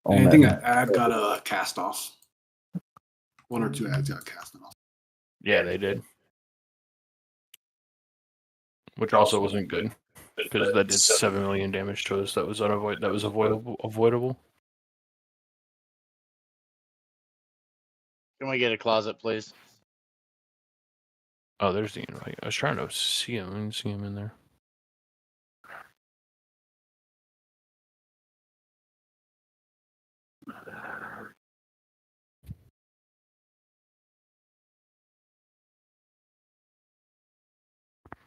on Anything that. I add got a cast off. 1 or 2 ads got cast off. Yeah, they did. Which also wasn't good because that did 7 million damage to us. That was avoidable. Can we get a closet, please? Oh, there's the invite. I was trying to see him. I didn't see him in there.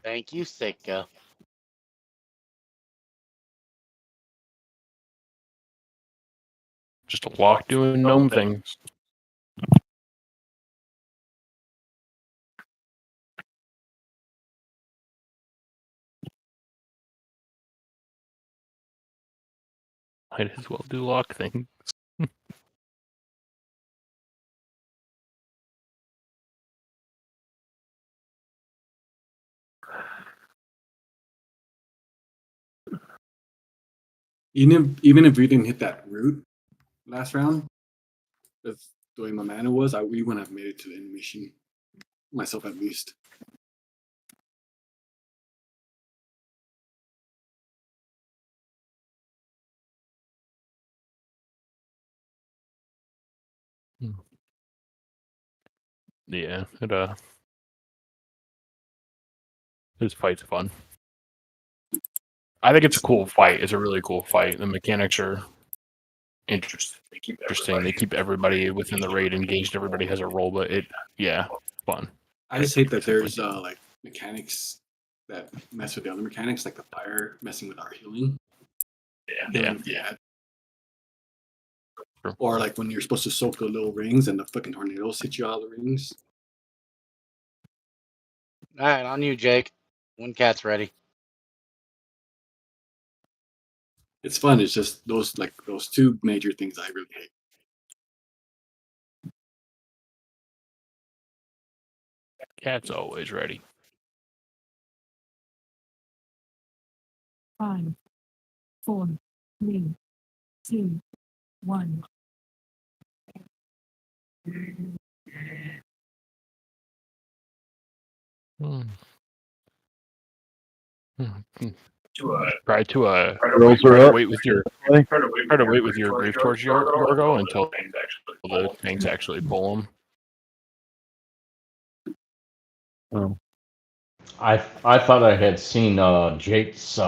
Thank you, Sika. Just a lock doing gnome things. Might as well do lock things. Even if we didn't hit that root last round, that's the way my mana was, we wouldn't have made it to the end mission. Myself at least. Yeah, this fight's fun. I think it's a cool fight. It's a really cool fight. The mechanics are interesting. They keep everybody within the raid engaged. Everybody has a role, but fun. I just hate that there's like mechanics that mess with the other mechanics, like the fire messing with our healing. Yeah. Sure. Or like when you're supposed to soak the little rings and the fucking tornadoes hit you out of the rings. All right, on you, Jake. When cat's ready. It's fun. It's just those 2 major things I really hate. Cat's always ready. 5, 4, 3, 2, 1. Hmm. Try to Girls try are to up. wait with your Play. try to wait with your grief towards Yorgo until the tanks actually pull them. Oh. I thought I had seen Jake's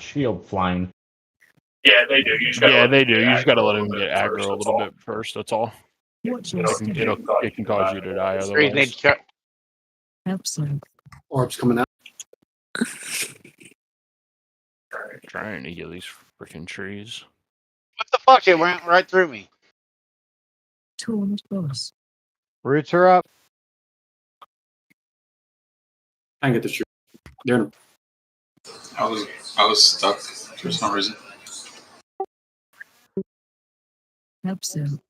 shield flying. Yeah, they do. You just gotta let him get aggro a little bit first. That's all. Watch your It can cause you to die Trees need otherwise. to Absolute. Orbs coming out. Trying to get these freaking trees. What the fuck? It went right through me. Taunt boss. Roots are up. I can get the tree. They're I was stuck for some reason. Absolute.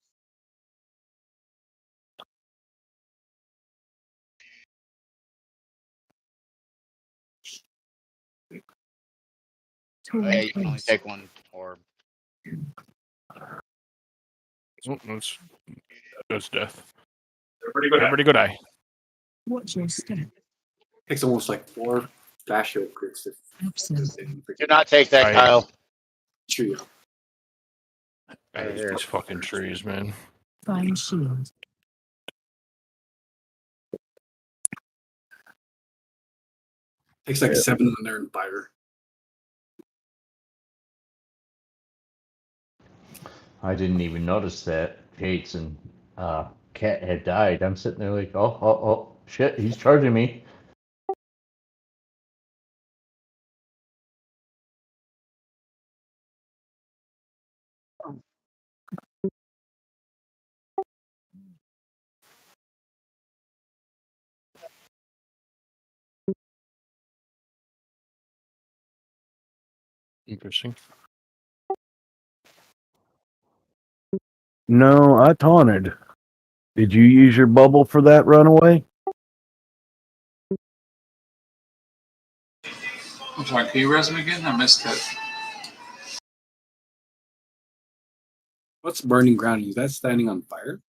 Oh, yeah, Taunt you can only boss. take one orb. Oh, that's death. Everybody go die. Watch your step. takes almost like 4 flash shield crits to Absolute. Do not take that, I- Kyle. tree. I hate these fucking trees, man. Fine shield. Takes like 7 when they're in fire. I didn't even notice that Jake's and Cat had died. I'm sitting there like, oh, shit, he's charging me. Interesting. No, I taunted. Did you use your bubble for that runaway? I'm sorry, can you res me again? I missed it. What's burning ground? Is that standing on fire?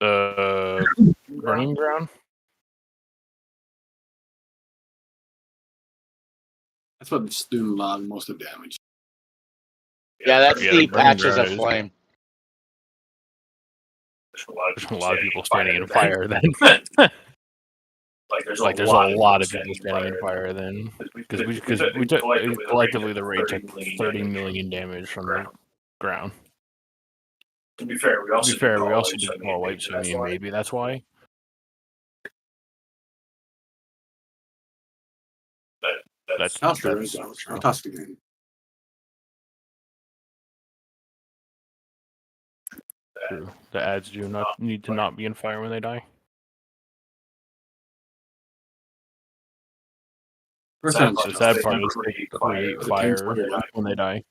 Burning ground. That's what's doing a lot, most of the damage. Yeah, that's Yeah, the burning patches of ground is- flame. There's a lot of people standing in fire then. There's a lot of people standing in fire then, because we took collectively the raid took 30 million damage from the ground. To be fair, we also did more wipe, so I mean maybe that's why. That's Toss the that's red true. I'll toss it again. True. The ads do not need to not be in fire when they die. The sad part is they create fire when they die.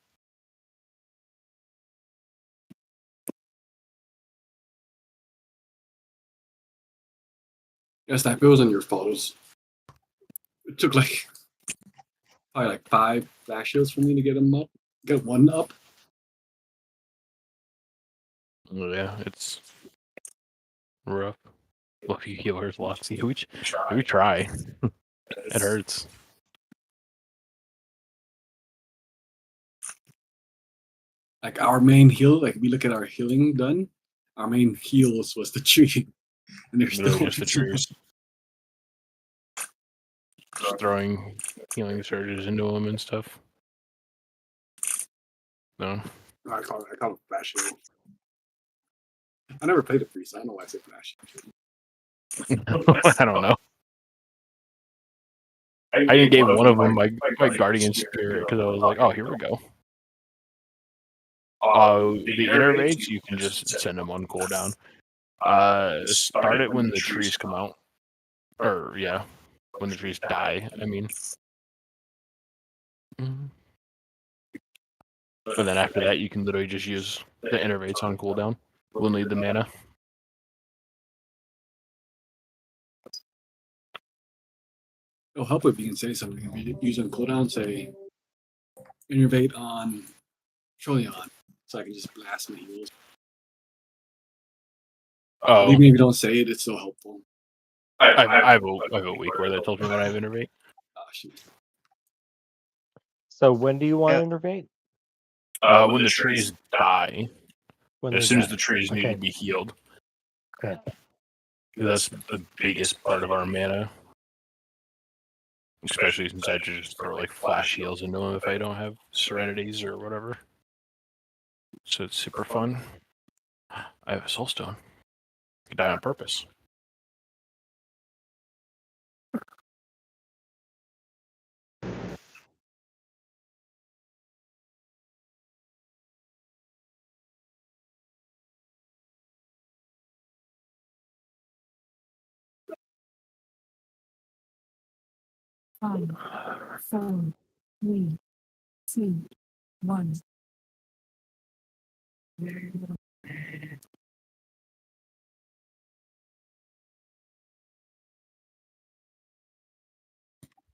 Yes, that was on your photos. It took like probably like 5 flash shields for me to get them up. Get one up. Yeah, it's rough. Lucky healers lost. We try. It hurts. Like our main heal, like we look at our healing done, our main heals was the tree. And there's Literally still just the trees. Just throwing healing surges into them and stuff. No. I call it flash heal. I never played a priest. I don't know why I said flash. I don't know. I gave one of them my guardian spirit because I was like, oh, here we go. The innervates, you can just send them on cooldown. Start it when the trees come out. Or, yeah, when the trees die, I mean. And then after that, you can literally just use the innervates on cooldown. We'll need the mana. It'll help if you can say something. If you use on cooldown, say innervate on Trillion, so I can just blast my heals. Oh, Even if you don't say it, it's still helpful. I have a week where that tells me that I have innervate. Oh, shoot. So when do you want to innervate? When the trees die. When As they soon as die. the trees need Okay. to be healed. Okay. That's the biggest part of our mana. Especially since I just throw like flash heals into them if I don't have serenities or whatever. So it's super fun. I have a soulstone. I die on purpose. Five, 4, 3, 2, 1.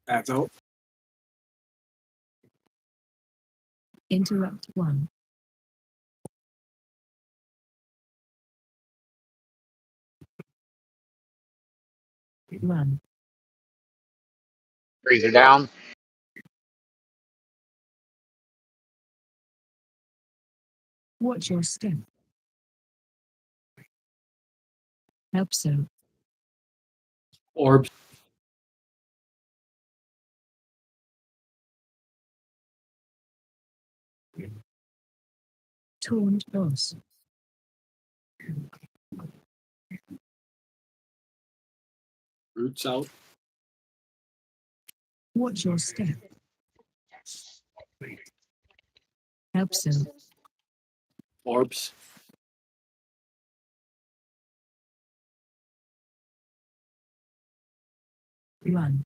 That's out. Interrupt 1. Run. Freezer down. Watch your step. Help so. Orbs. Taunt boss. Roots out. Watch your step. Help so. Orbs. Run.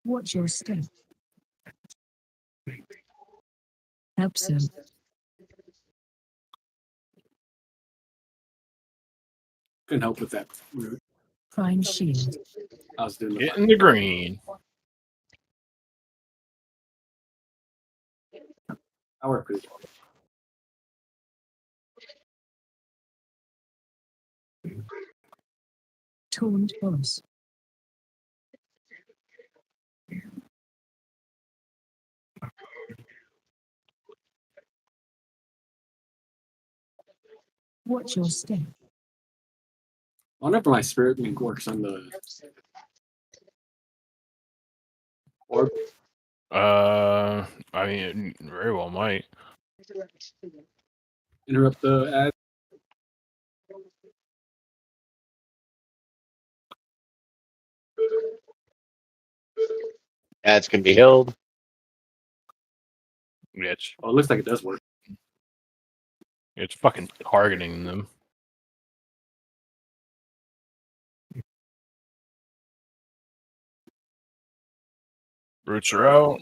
Watch your step. Help so. Couldn't help with that root. Prime shield. I was doing the Get in the green. I work pretty well. Taunt boss. Watch your step. I wonder if my spirit link works on the orb. I mean, it very well might. Interrupt the ad. Ads can be healed. Yeah, Oh, it looks like it does work. it's fucking targeting them. Roots are out.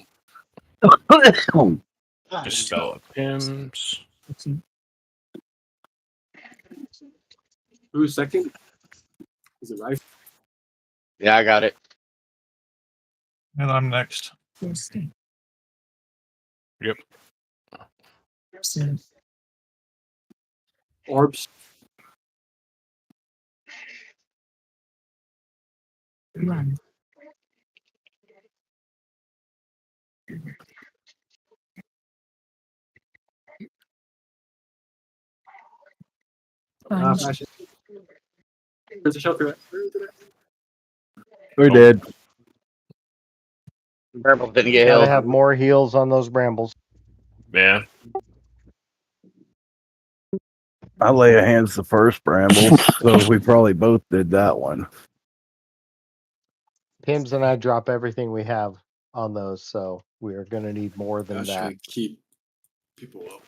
Dispel of Pims. Who's second? Is it right? Yeah, I got it. And I'm next. Your step. Yep. So. Orbs. Run. Flash it. There's a shelter. We're dead. Bramble didn't get Gotta healed. have more heals on those brambles. Yeah. I lay a hands the first bramble, so we probably both did that one. Pims and I drop everything we have on those, so we are going to need more than That's that. gonna keep people up.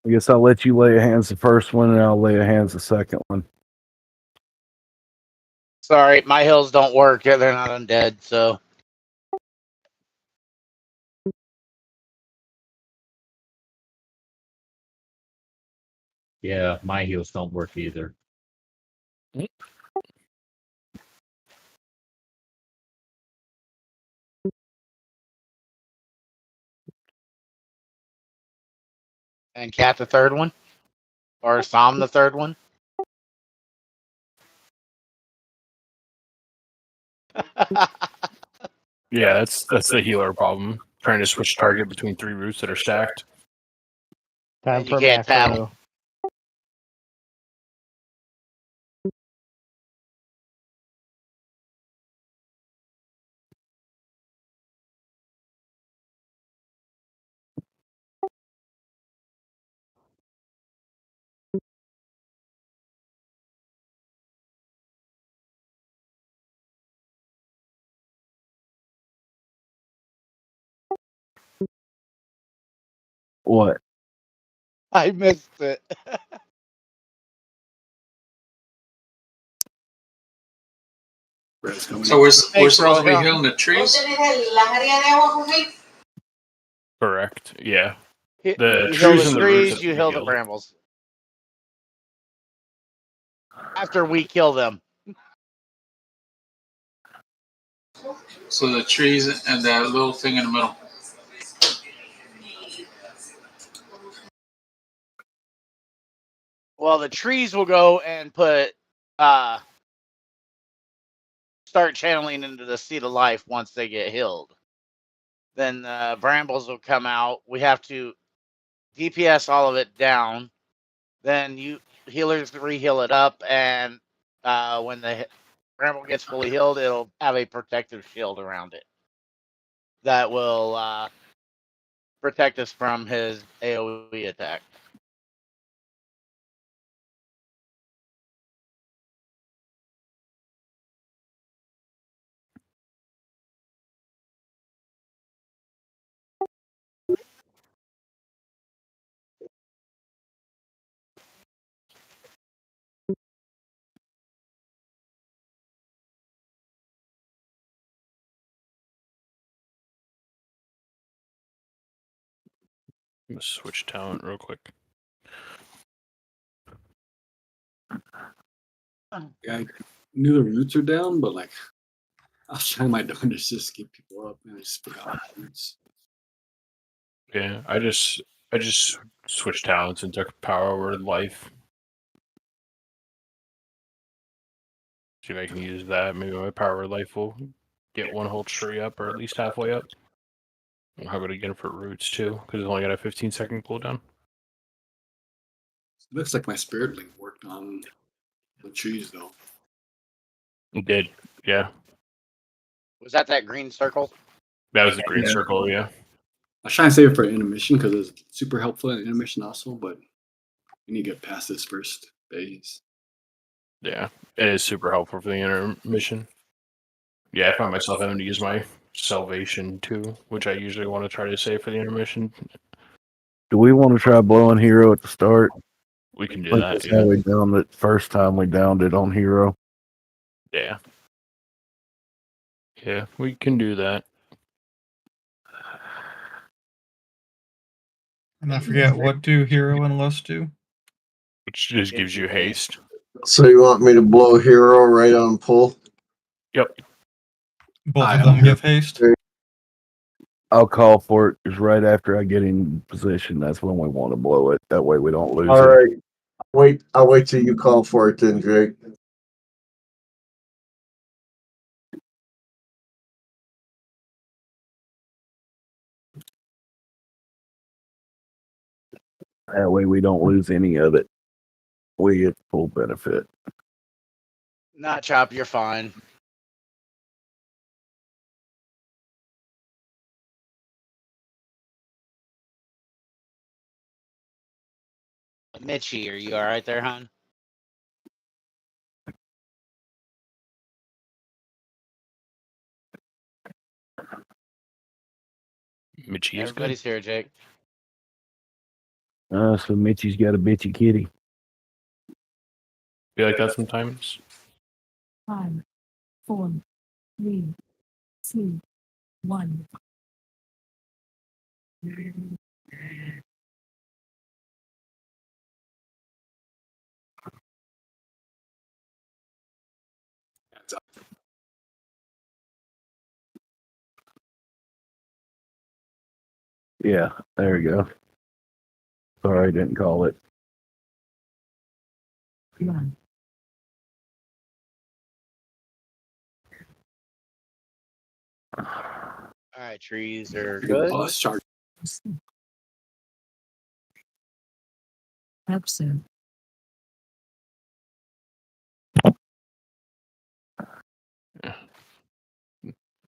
I guess I'll let you lay a hands the first one, and I'll lay a hands the second one. Sorry, my heals don't work. They're not undead, so. Yeah, my heals don't work either. And Cat the third one? Or Psalm the third one? Yeah, that's the healer problem. Trying to switch target between 3 roots that are stacked. Time And you for can't tap macro. What? I missed it. Red's coming. So we're Thanks, supposed to be Rohan. healing the trees. Correct. Yeah. You The heal trees the and the roots trees, have to you be heal the healed. brambles. After we kill them. So the trees and that little thing in the middle. Well, the trees will go and put start channeling into the seed of life once they get healed. Then the brambles will come out. We have to DPS all of it down. Then you healers reheal it up, and when the bramble gets fully healed, it'll have a protective shield around it that will protect us from his AoE attack. Let's switch talent real quick. Yeah, I knew the roots are down, but like I was trying my darndest just to keep people up, and I just forgot the roots. Yeah, I just switched talents and took power over life. See if I can use that. Maybe my power of life will get one whole tree up, or at least halfway up. I'll have it again for roots too, because it's only got a 15-second cooldown. It looks like my spirit link worked on the trees though. It did. Yeah, Was that green circle? that was the green Yeah. circle. Yeah. I was trying to save it for intermission because it's super helpful in intermission also, but we need to get past this first phase. Yeah, it is super helpful for the intermission. Yeah, I find myself having to use my salvation too, which I usually want to try to save for the intermission. Do we want to try blowing hero at the start? We can do Like that. that's Yeah. how we downed it first time we downed it on hero. Yeah. Yeah, we can do that. And I forget, what do hero and lust do? Which just gives you haste. So you want me to blow hero right on pull? Yep. Both of them give haste. I'll call for it because right after I get in position, that's when we want to blow it. That way we don't lose All it. right. I'll wait till you call for it then, Drake. That way we don't lose any of it. We get full benefit. Not Chop, you're fine. Mitchie, are you all right there, hon? Mitchie is Everybody's here, Jake. So Mitchie's got a bitchy kitty. Be like that sometimes. Time. 4, 3, 2, 1. Yeah, there you go. Sorry, I didn't call it. Run. All right, trees are The good. bus charge. Episode.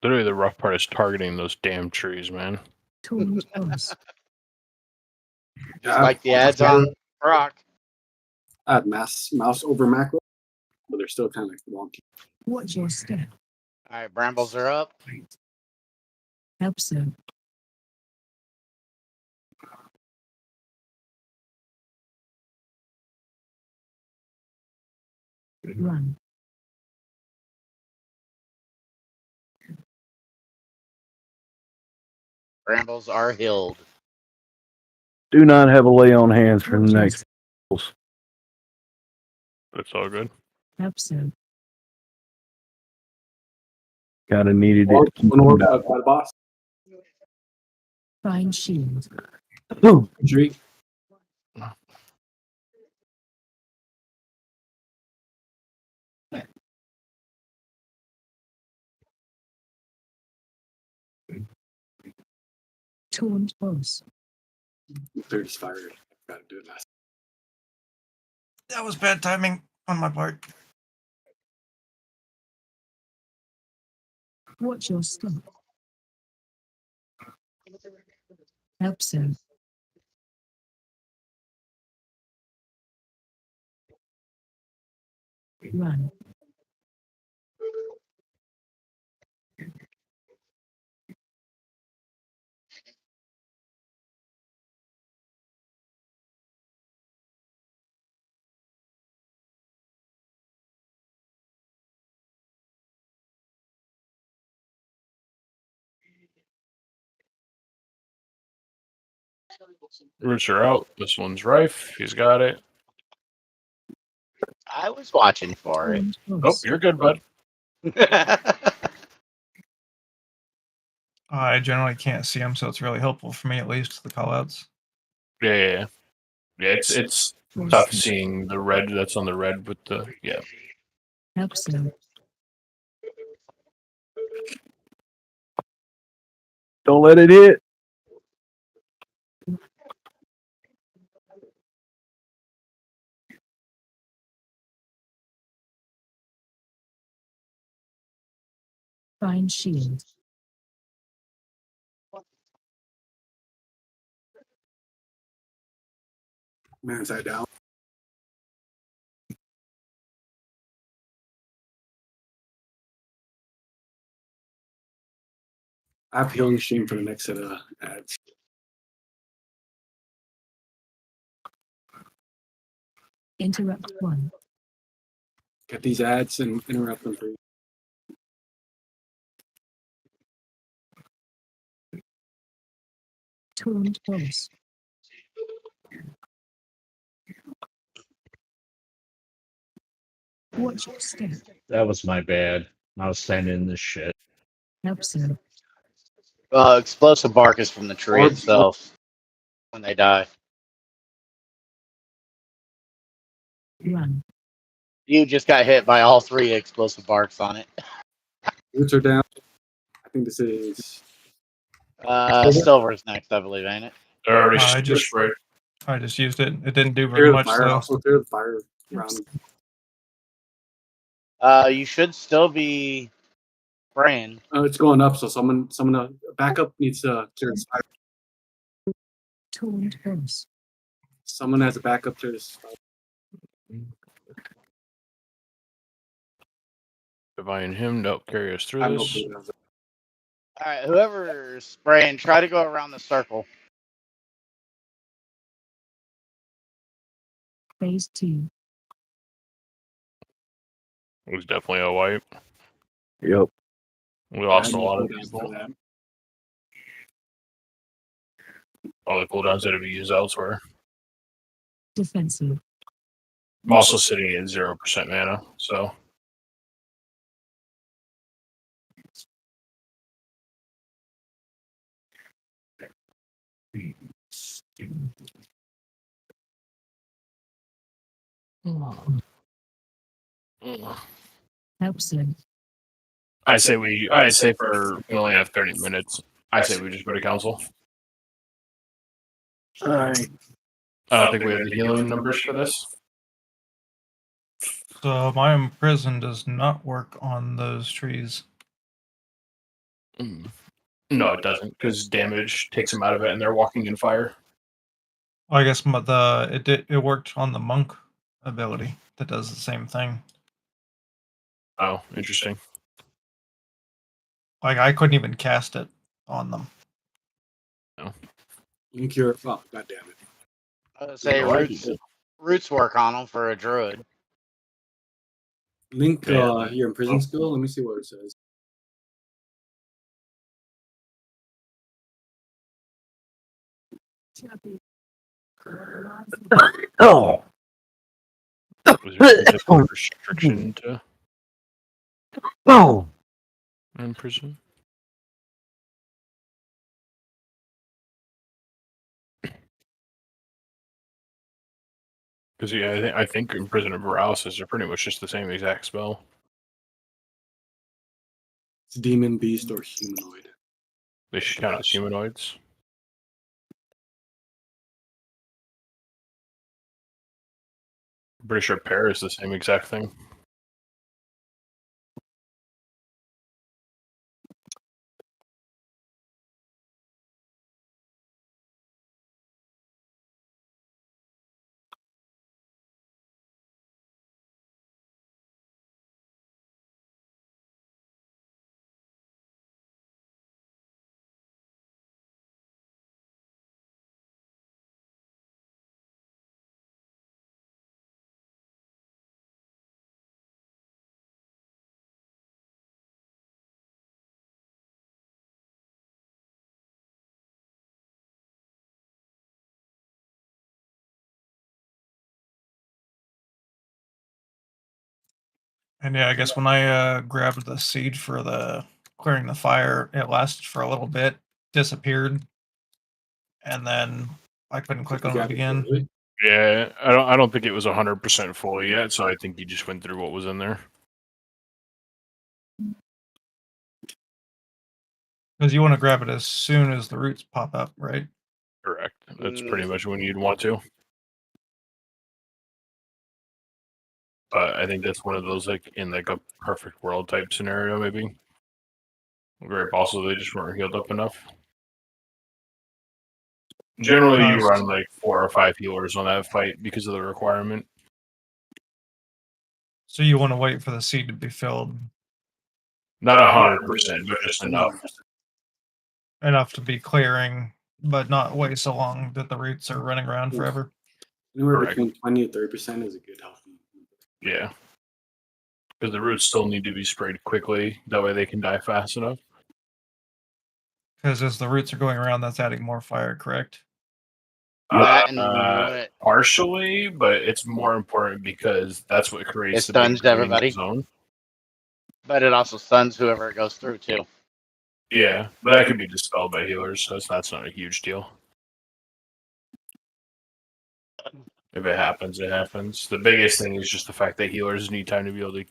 Literally, the rough part is targeting those damn trees, man. Tools bonus. Yeah, Like the ads on Rock. I had mouse over macro, but they're still kind of like wonky. Watch your step. All right, brambles are up. Episode. Run. Brambles are healed. Do not have a lay on hands for the next. That's all good. Episode. Kind of needed Or it. to keep one more them by down. the boss. Find shield. Tree. Taunt boss. Third is fired. Gotta do it last. That was bad timing on my part. Watch your step. Episode. Run. Roots are out. This one's rife. He's got it. I was watching for it. Taunt Oh, boss. you're good, bud. I generally can't see them, so it's really helpful for me, at least, the callouts. Yeah. It's tough seeing the red that's on the red with the Episode. Don't let it hit. Find shield. Man side down. I have healing stream for the next set of ads. Interrupt 1. Get these ads and interrupt them for you. Taunt boss. Watch your step. That was my bad. I was standing in this shit. Episode. Explosive bark is from the tree itself when they die. Run. You just got hit by all 3 explosive barks on it. Roots are down. I think this is Silver's next, I believe, ain't it? They're already I just- sprayed. I just used it. It didn't do clear very the much, fire. though. Also clear the fire around. You should still be spraying. Oh, it's going up. So someone backup needs to clear this fire. Taunt boss. Someone has a backup to this. Divine him. Nope. Carry us through I have no this. clue. All right, whoever's spraying, try to go around the circle. Phase 2. It was definitely a wipe. Yep. We lost a no lot of cooldowns for people. that. All the cooldowns that have been used elsewhere. Defensive. I'm also sitting at 0% mana, so. Helps him. I say for we only have 30 minutes. I say we just go to council. All right. I don't think we have the healing numbers for this. So my imprison does not work on those trees. No, it doesn't, because damage takes them out of it, and they're walking in fire. I guess it worked on the monk ability that does the same thing. Oh, interesting. Like I couldn't even cast it on them. No. Link your oh god damn it. I would say No, I roots work on them for a druid. Link Yeah. here in prison school. Let me see what it says. Oh. Was there some type of restriction to Oh. in prison? Because yeah, I think in prison of paralysis are pretty much just the same exact spell. It's demon, beast, or humanoid. They should count as humanoids. I'm pretty sure pair is the same exact thing. And yeah, I guess when I grabbed the seed for the clearing the fire, it lasted for a little bit, disappeared, and then I couldn't click on it again. Really? Yeah, I don't think it was 100% full yet, so I think you just went through what was in there. Because you want to grab it as soon as the roots pop up, right? Correct. That's pretty much when you'd want to. But I think that's one of those like in like a perfect world type scenario, maybe. Very possible they just weren't healed up enough. Generally, you run like 4 or 5 healers on that fight because of the requirement. So you want to wait for the seed to be filled. Not 100%, but just enough. Enough to be clearing, but not wait so long that the roots are running around forever. Anywhere Correct. between 20 and 30% is a good health. Yeah. Because the roots still need to be sprayed quickly. That way they can die fast enough. Because as the roots are going around, that's adding more fire, correct? Partially, but it's more important because that's what creates It the big stuns green everybody. zone. But it also stuns whoever it goes through too. Yeah, but that could be dispelled by healers, so that's not a huge deal. If it happens, it happens. The biggest thing is just the fact that healers need time to be able to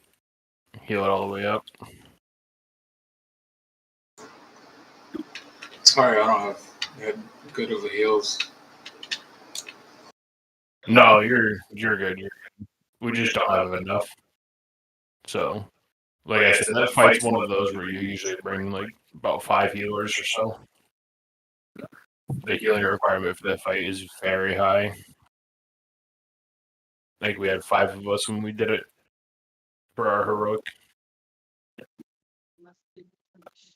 heal it all the way up. Sorry, I don't have had good of the heals. No, you're good. You're good. We just don't have enough. So, like I said, that fight's one of those where you usually bring like about 5 healers or so. The healing requirement for that fight is very high. Like we had 5 of us when we did it for our heroic.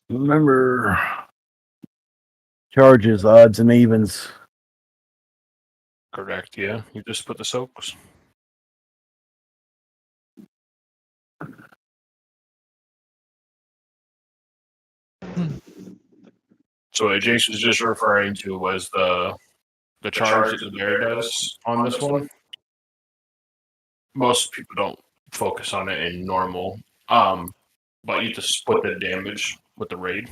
Remember charges, odds, and evens. Correct, yeah. You just put the soaks. So what Jace was just referring to was the charge that the bear does on this one. Most people don't focus on it in normal, but you have to split the damage with the raid.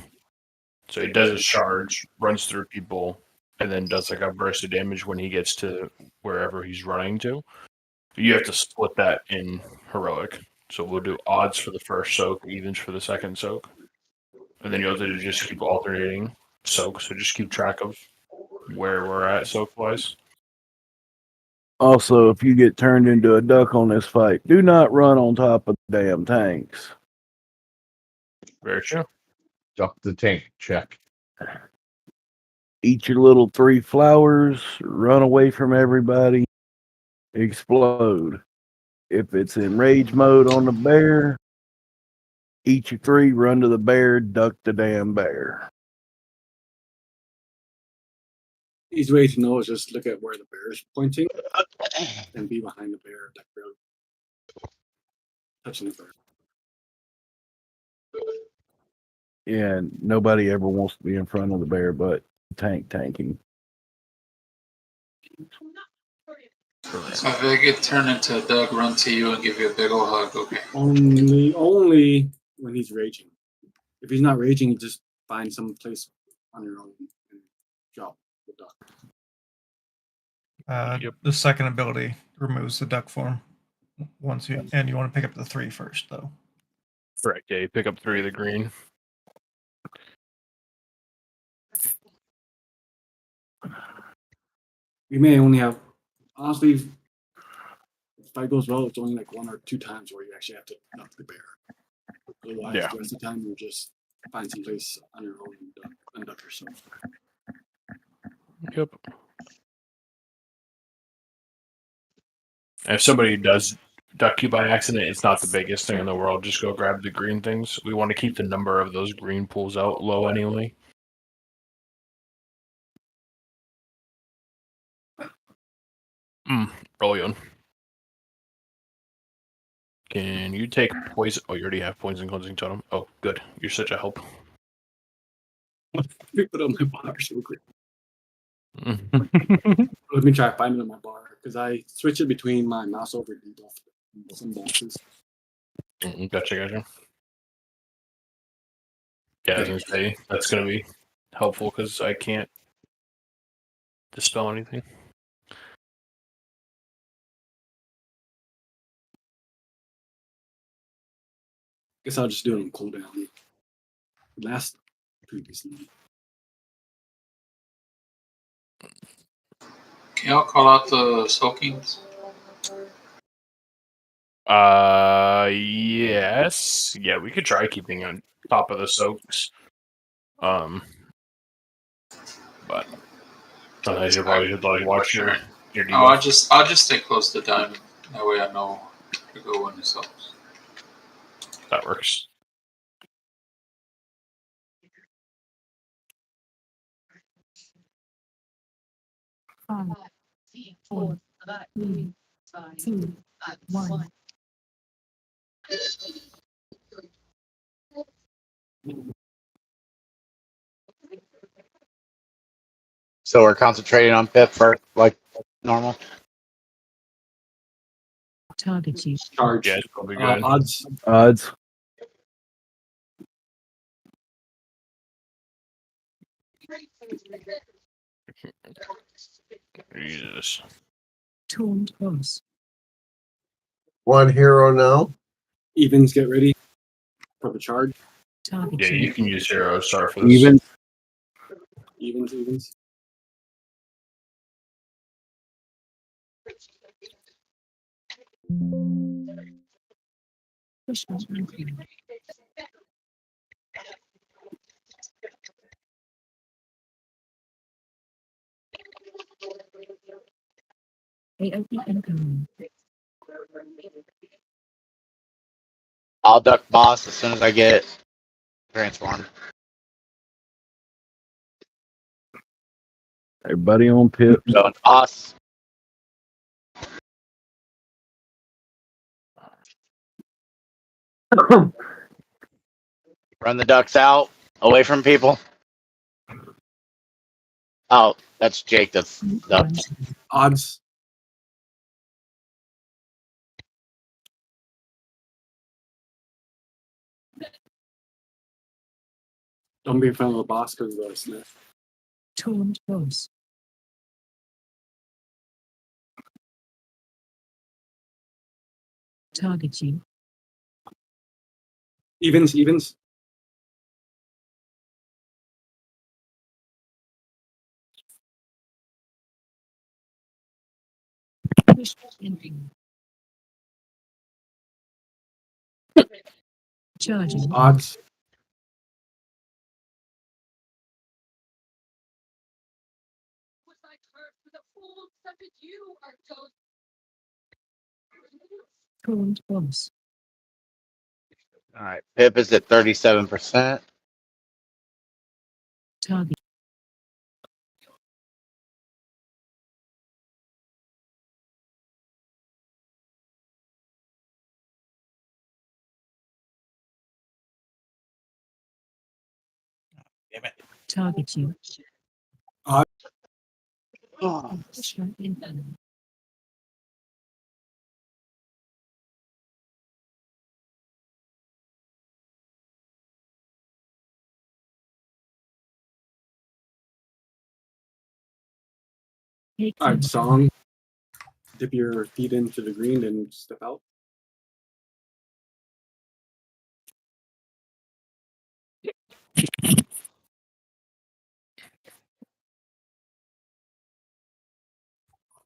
So he does his charge, runs through people, and then does like a burst of damage when he gets to wherever he's running to. You have to split that in heroic. So we'll do odds for the first soak, evens for the second soak. And then you'll have to just keep alternating soak, so just keep track of where we're at soak wise. Also, if you get turned into a duck on this fight, do not run on top of the damn tanks. Very true. Duck the tank, check. Eat your little 3 flowers, run away from everybody, explode. If it's in rage mode on the bear, eat your 3, run to the bear, duck the damn bear. Easy way to know is just look at where the bear is pointing and be behind the bear, like really touching the bear. Yeah, nobody ever wants to be in front of the bear, but tanking. So if I get turned into a dog, run to you and give you a big old hug, okay? Only when he's raging. If he's not raging, you just find some place on your own and drop the duck. The second ability removes the duck form once you want to pick up the 3 first, though. Correct. Yeah, you pick up 3 of the green. You may only have, honestly, if fight goes well, it's only like 1 or 2 times where you actually have to duck the bear. Otherwise, Yeah. the rest of the time you just find some place on your own and duck yourself. Yep. If somebody does duck you by accident, it's not the biggest thing in the world. Just go grab the green things. We want to keep the number of those green pools out low anyway. Brilliant. Can you take poison? Oh, you already have poison cleansing totem. Oh, good. You're such a help. Let me put on my bar real quick. Let me try to find it on my bar because I switch it between my mouse over debuff and some bosses. Gotcha. Yeah, I was gonna say that's gonna be helpful because I can't dispel anything. Guess I'll just do it on cooldown. Last previously. Can y'all call out the soakings? Yes. Yeah, we could try keeping on top of the soaks. But sometimes you probably should like watch your debuff. I'll just stay close to diamond. That way I know to go when it soaks. That works. Five, 4, 3, 2, 1. So we're concentrating on Pip first, like normal. Target you. Charge. Yeah, it's probably good. Odds. Jesus. Taunt boss. 1 hero now. Evens, get ready for the charge. Target Yeah, you. you can use hero star for this. Evens. Push button. AOP incoming. I'll duck boss as soon as I get transformed. Everybody on Pip. So it's boss. Run the ducks out. Away from people. Oh, that's Jake. That's up. Odds. Don't be in front of the boss because of the sniff. Taunt boss. Target you. Evens. Push ending. Charging. Odds. Taunt boss. All right. Pip is at 37%. Target. Damn it. Target you. Odds. Push ending. Take All right, song. Dip your feet into the green and step out.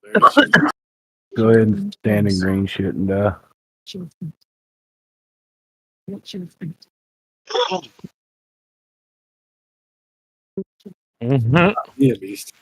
There's Go ahead and stand in green shit and your feet. Watch your feet. me at least.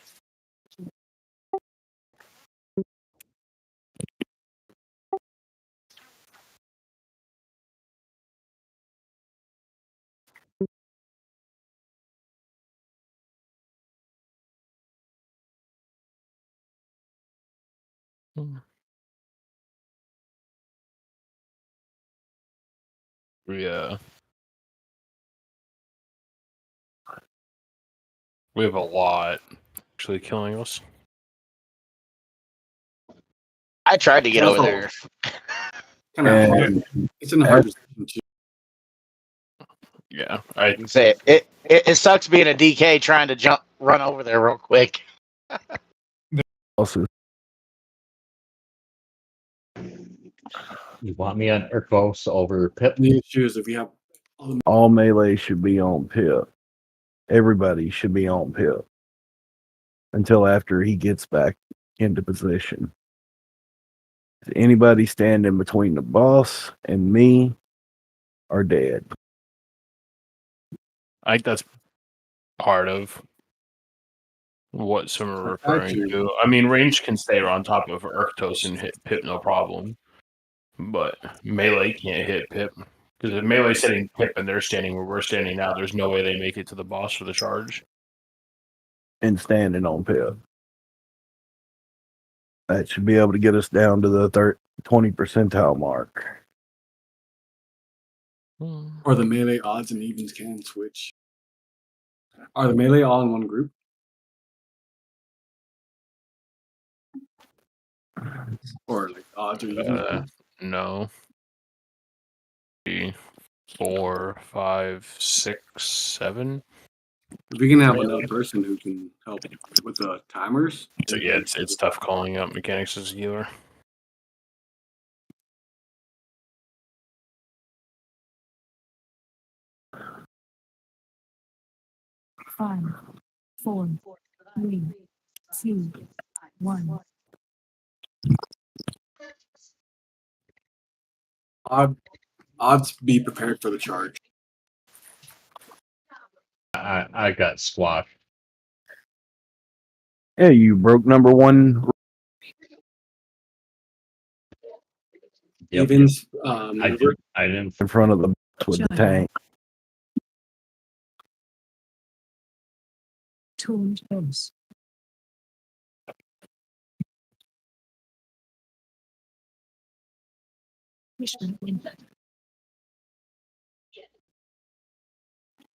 Yeah. We have a lot actually killing us. I tried to get over Also, there. Kind of hard. It's in a hard position too. Yeah. I can say it sucks being a DK trying to run over there real quick. also You want me on Urkos over Pip? The issue is if you have all melee should be on Pip. Everybody should be on Pip until after he gets back into position. Anybody standing between the boss and me are dead. think that's part of what some are referring to. I mean, range can stay on top of Arctos and hit Pip no problem, but melee can't hit Pip because if melee's hitting Pip and they're standing where we're standing now, there's no way they make it to the boss for the charge. And standing on Pip. That should be able to get us down to the 20 percentile mark. or the melee odds and evens can switch. Are the melee all in one group? Or like odds or evens? No. 3, 4, 5, 6, 7. If we can have another person who can help with the timers. So yeah, it's tough calling out mechanics as a healer. Five, 4, 3, 2, 1. Odds be prepared for the charge. I got squashed. Yeah, you broke number one. Yep. Evens, I didn't in front of the boss with the tank. Taunt boss. Mission input.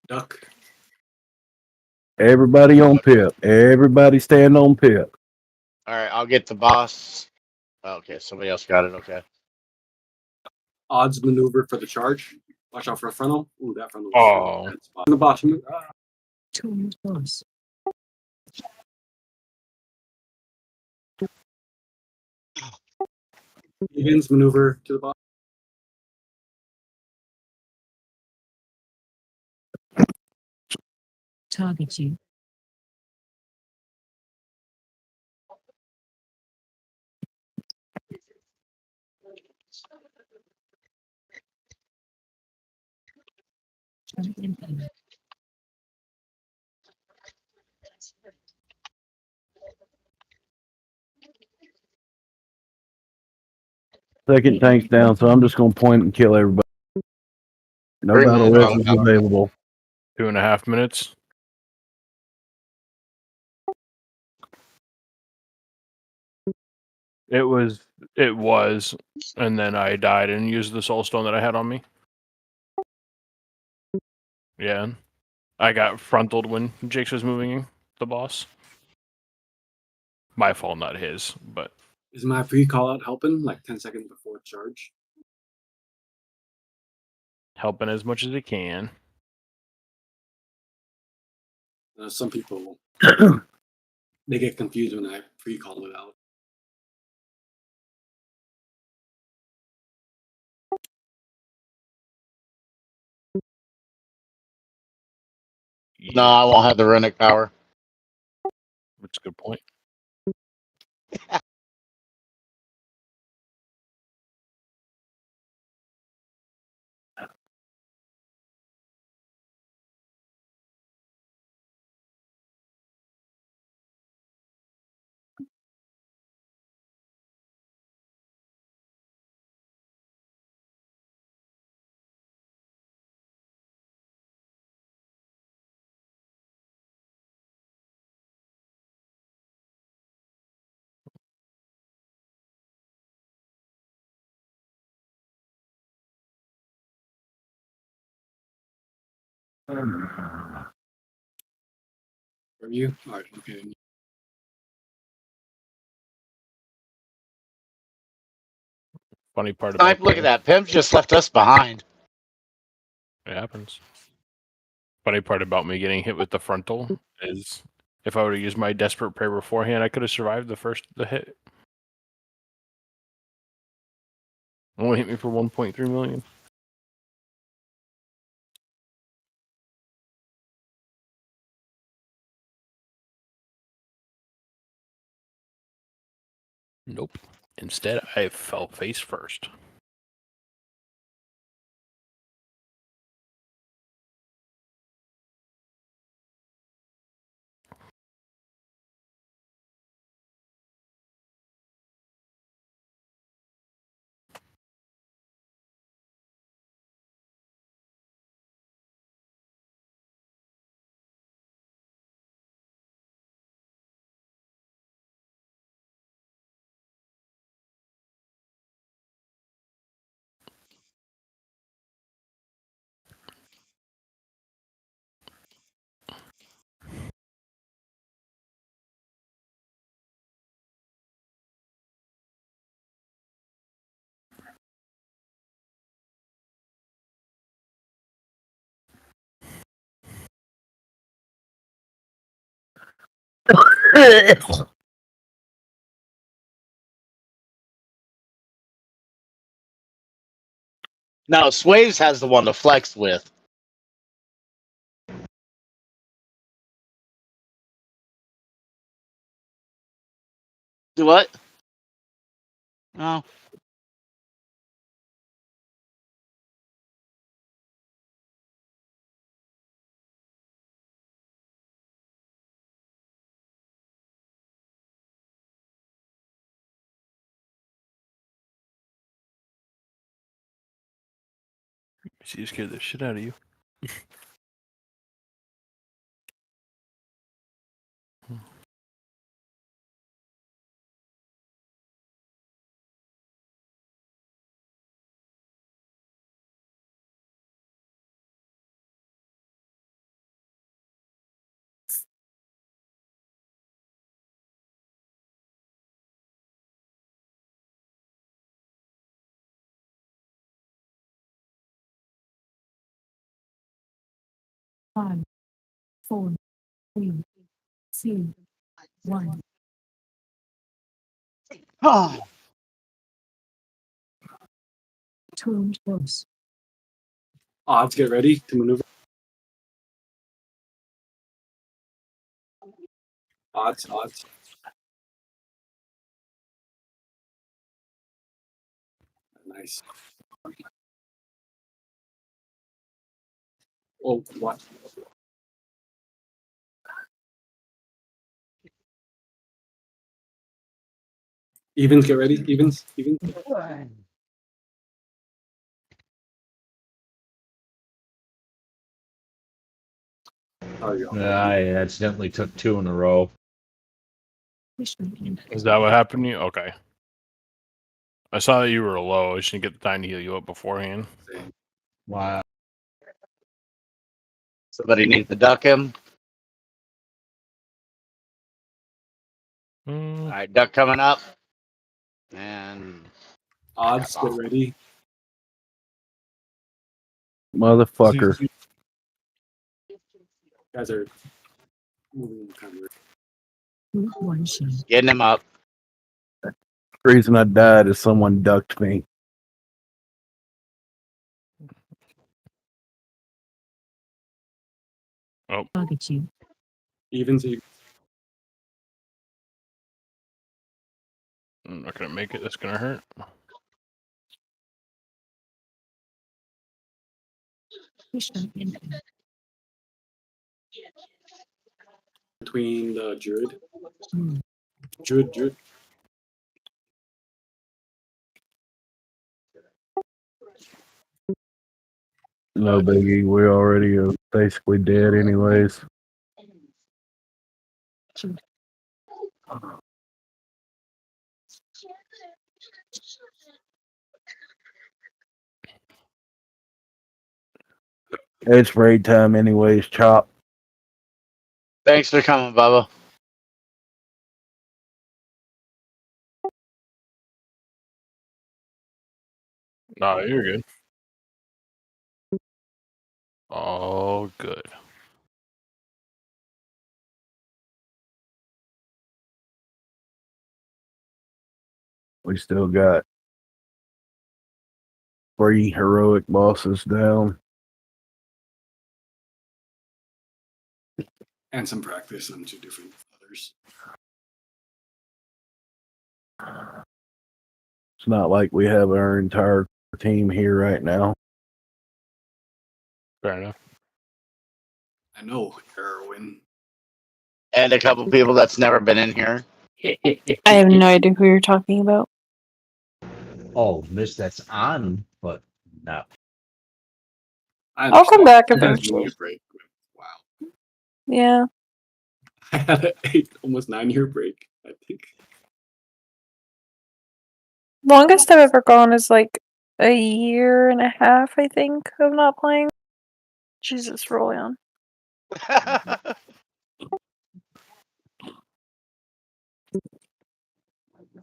duck. Everybody on pip. Everybody stand on pip. All right, I'll get the boss. Okay, somebody else got it. Okay. Odds maneuver for the charge. Watch out for a frontal. Ooh, that frontal. Oh. In the bottom. Two boss. Evans maneuver to the bottom. Target you. Second tank's down, so I'm just gonna point and kill everybody. No 3 battle minutes. res is available. 2.5 minutes. It was, and then I died and used the soul stone that I had on me. Yeah. I got frontaled when Jake's was moving the boss. My fault, not his, but Is my pre-call out helping? Like 10 seconds before charge. helping as much as it can. Some people they get confused when I pre-call it out. No, I won't have the runic power. That's a good point. Are you? All right, okay. Funny part about Snipe, look at that. Pimp just left us behind. it happens. Funny part about me getting hit with the frontal is if I would have used my desperate prayer beforehand, I could have survived the hit. Only hit me for 1.3 million. Nope. Instead, I fell face first. No, Swaves has the one to flex with. Do what? No. She scared the shit out of you. 5, 4, 3, 2, 1. Oh, Turn close. Odds, get ready to maneuver. Odds. Nice. Oh, what? Evens, get ready. Evens. Oh, yeah. I accidentally took 2 in a row. Is that what happened to you? Okay. I saw that you were low. I just didn't get the time to heal you up beforehand. Wow. somebody needs to duck him. All right, duck coming up. And Odds, get ready. Motherfucker. Guys are moving kind of weird. Group 1 shield. getting him up. The reason I died is someone ducked me. Oh, Target you. Evens. I'm not gonna make it. That's gonna hurt. Pushback incoming. Between the Druid. Hmm. Druid. No biggie. We already are basically dead anyways. Shoot. It's raid time anyways, Chop. Thanks for coming, Bubba. No, you're good. All good. We still got 3 heroic bosses down. And some practice on 2 different others. It's not like we have our entire team here right now. Fair enough. I know, heroin. And a couple people that's never been in here. I have no idea who you're talking about. Oh, miss, that's on, but no. I'll come back You guys eventually. need a break. Wow. Yeah. I had an 8, almost 9-year break, I think. Longest I've ever gone is like a year and a half, I think, of not playing. Jesus, roll on.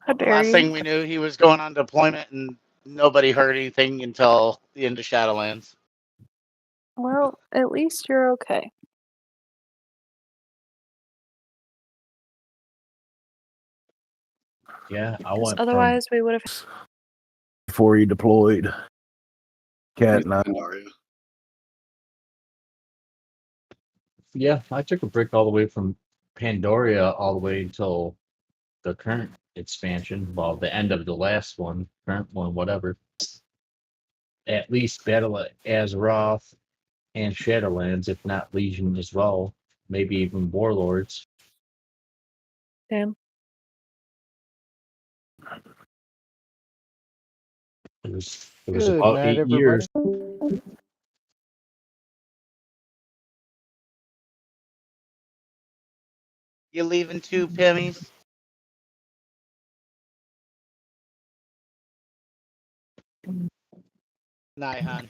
How dare Last you? thing we knew, he was going on deployment and nobody heard anything until the end of Shadowlands. Well, at least you're okay. Yeah, I 'Cause went from otherwise we would have. Before he deployed. Cat and I. Pandaria. yeah, I took a break all the way from Pandoria all the way until the current expansion. Well, the end of the last one, current one, whatever. At least Battle of Azeroth and Shadowlands, if not Legion as well. Maybe even Warlords. Damn. It was Good about night, 8 everybody. years. You leaving too, Pimmies? Night, hon.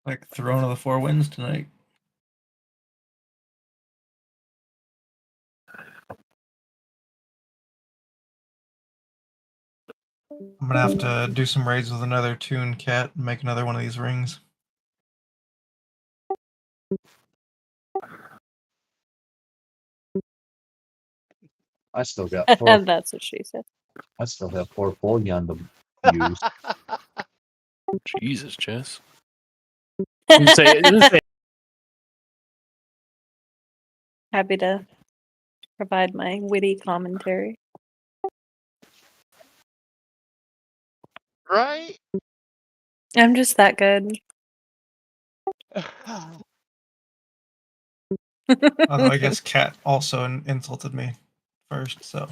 Like Throne of the Four Winds tonight. I'm gonna have to do some raids with another tune cat and make another one of these rings. I still got four. That's what she said. I still have 440 on the use. Jesus, Jess. Didn't say Happy to provide my witty commentary. Right? I'm just that good. Although I guess Cat also insulted me first, so.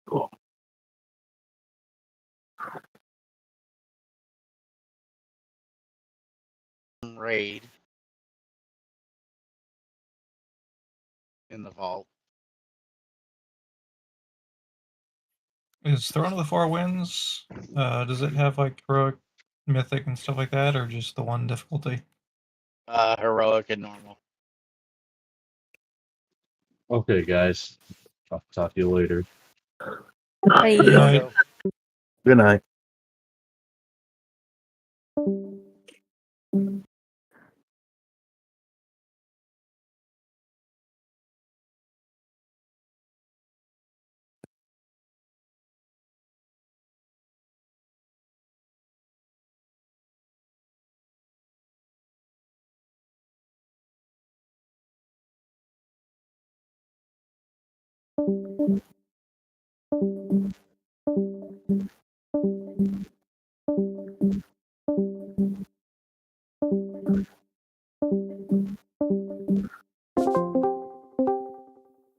Cool. Raid in the vault. Is Throne of the Four Winds, does it have like heroic, mythic, and stuff like that, or just the one difficulty? Heroic and normal. Okay, guys. I'll talk to you later. Bye. Good night. Good night.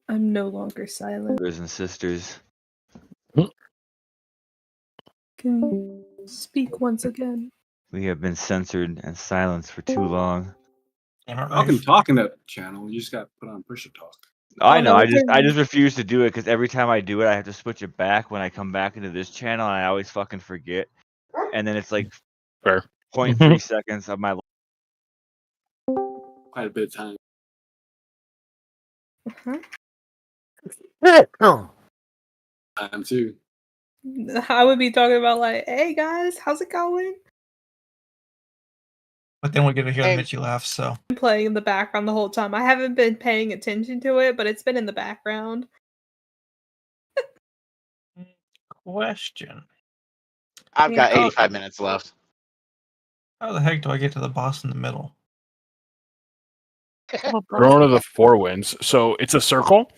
I'm no longer silent. Brothers and sisters, Can you speak once again? we have been censored and silenced for too long. Y'all can talk in that channel. You just got put on push to talk. I Oh, know. no, I just refuse to do it because every time I do it, I have to switch it back when I come back into this channel, and I always fucking forget. And then it's like fair. 0.3 seconds of my life. Quite a bit of time. Time too. I would be talking about like, hey guys, how's it going? But then we get to hear Hey. Mitchie laugh, so. I'm playing in the background the whole time. I haven't been paying attention to it, but it's been in the background. Question. I've got Yeah. 85 minutes left. How the heck do I get to the boss in the middle? Throne of the Four Winds. So it's a circle.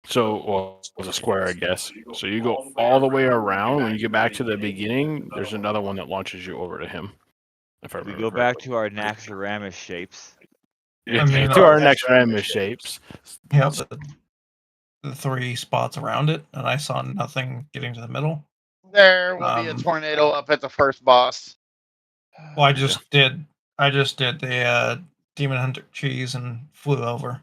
So, well, it's a square, I guess. So you go all the way around. When you get back to the beginning, there's another one that launches you over to him. If I We remember go back correctly. to our Naxxramas shapes. Yeah, I mean, to our next Ramus shapes. Yeah, the three spots around it, and I saw nothing getting to the middle. There will be a tornado up at the first boss. Well, I just did the Demon Hunter cheese and flew over.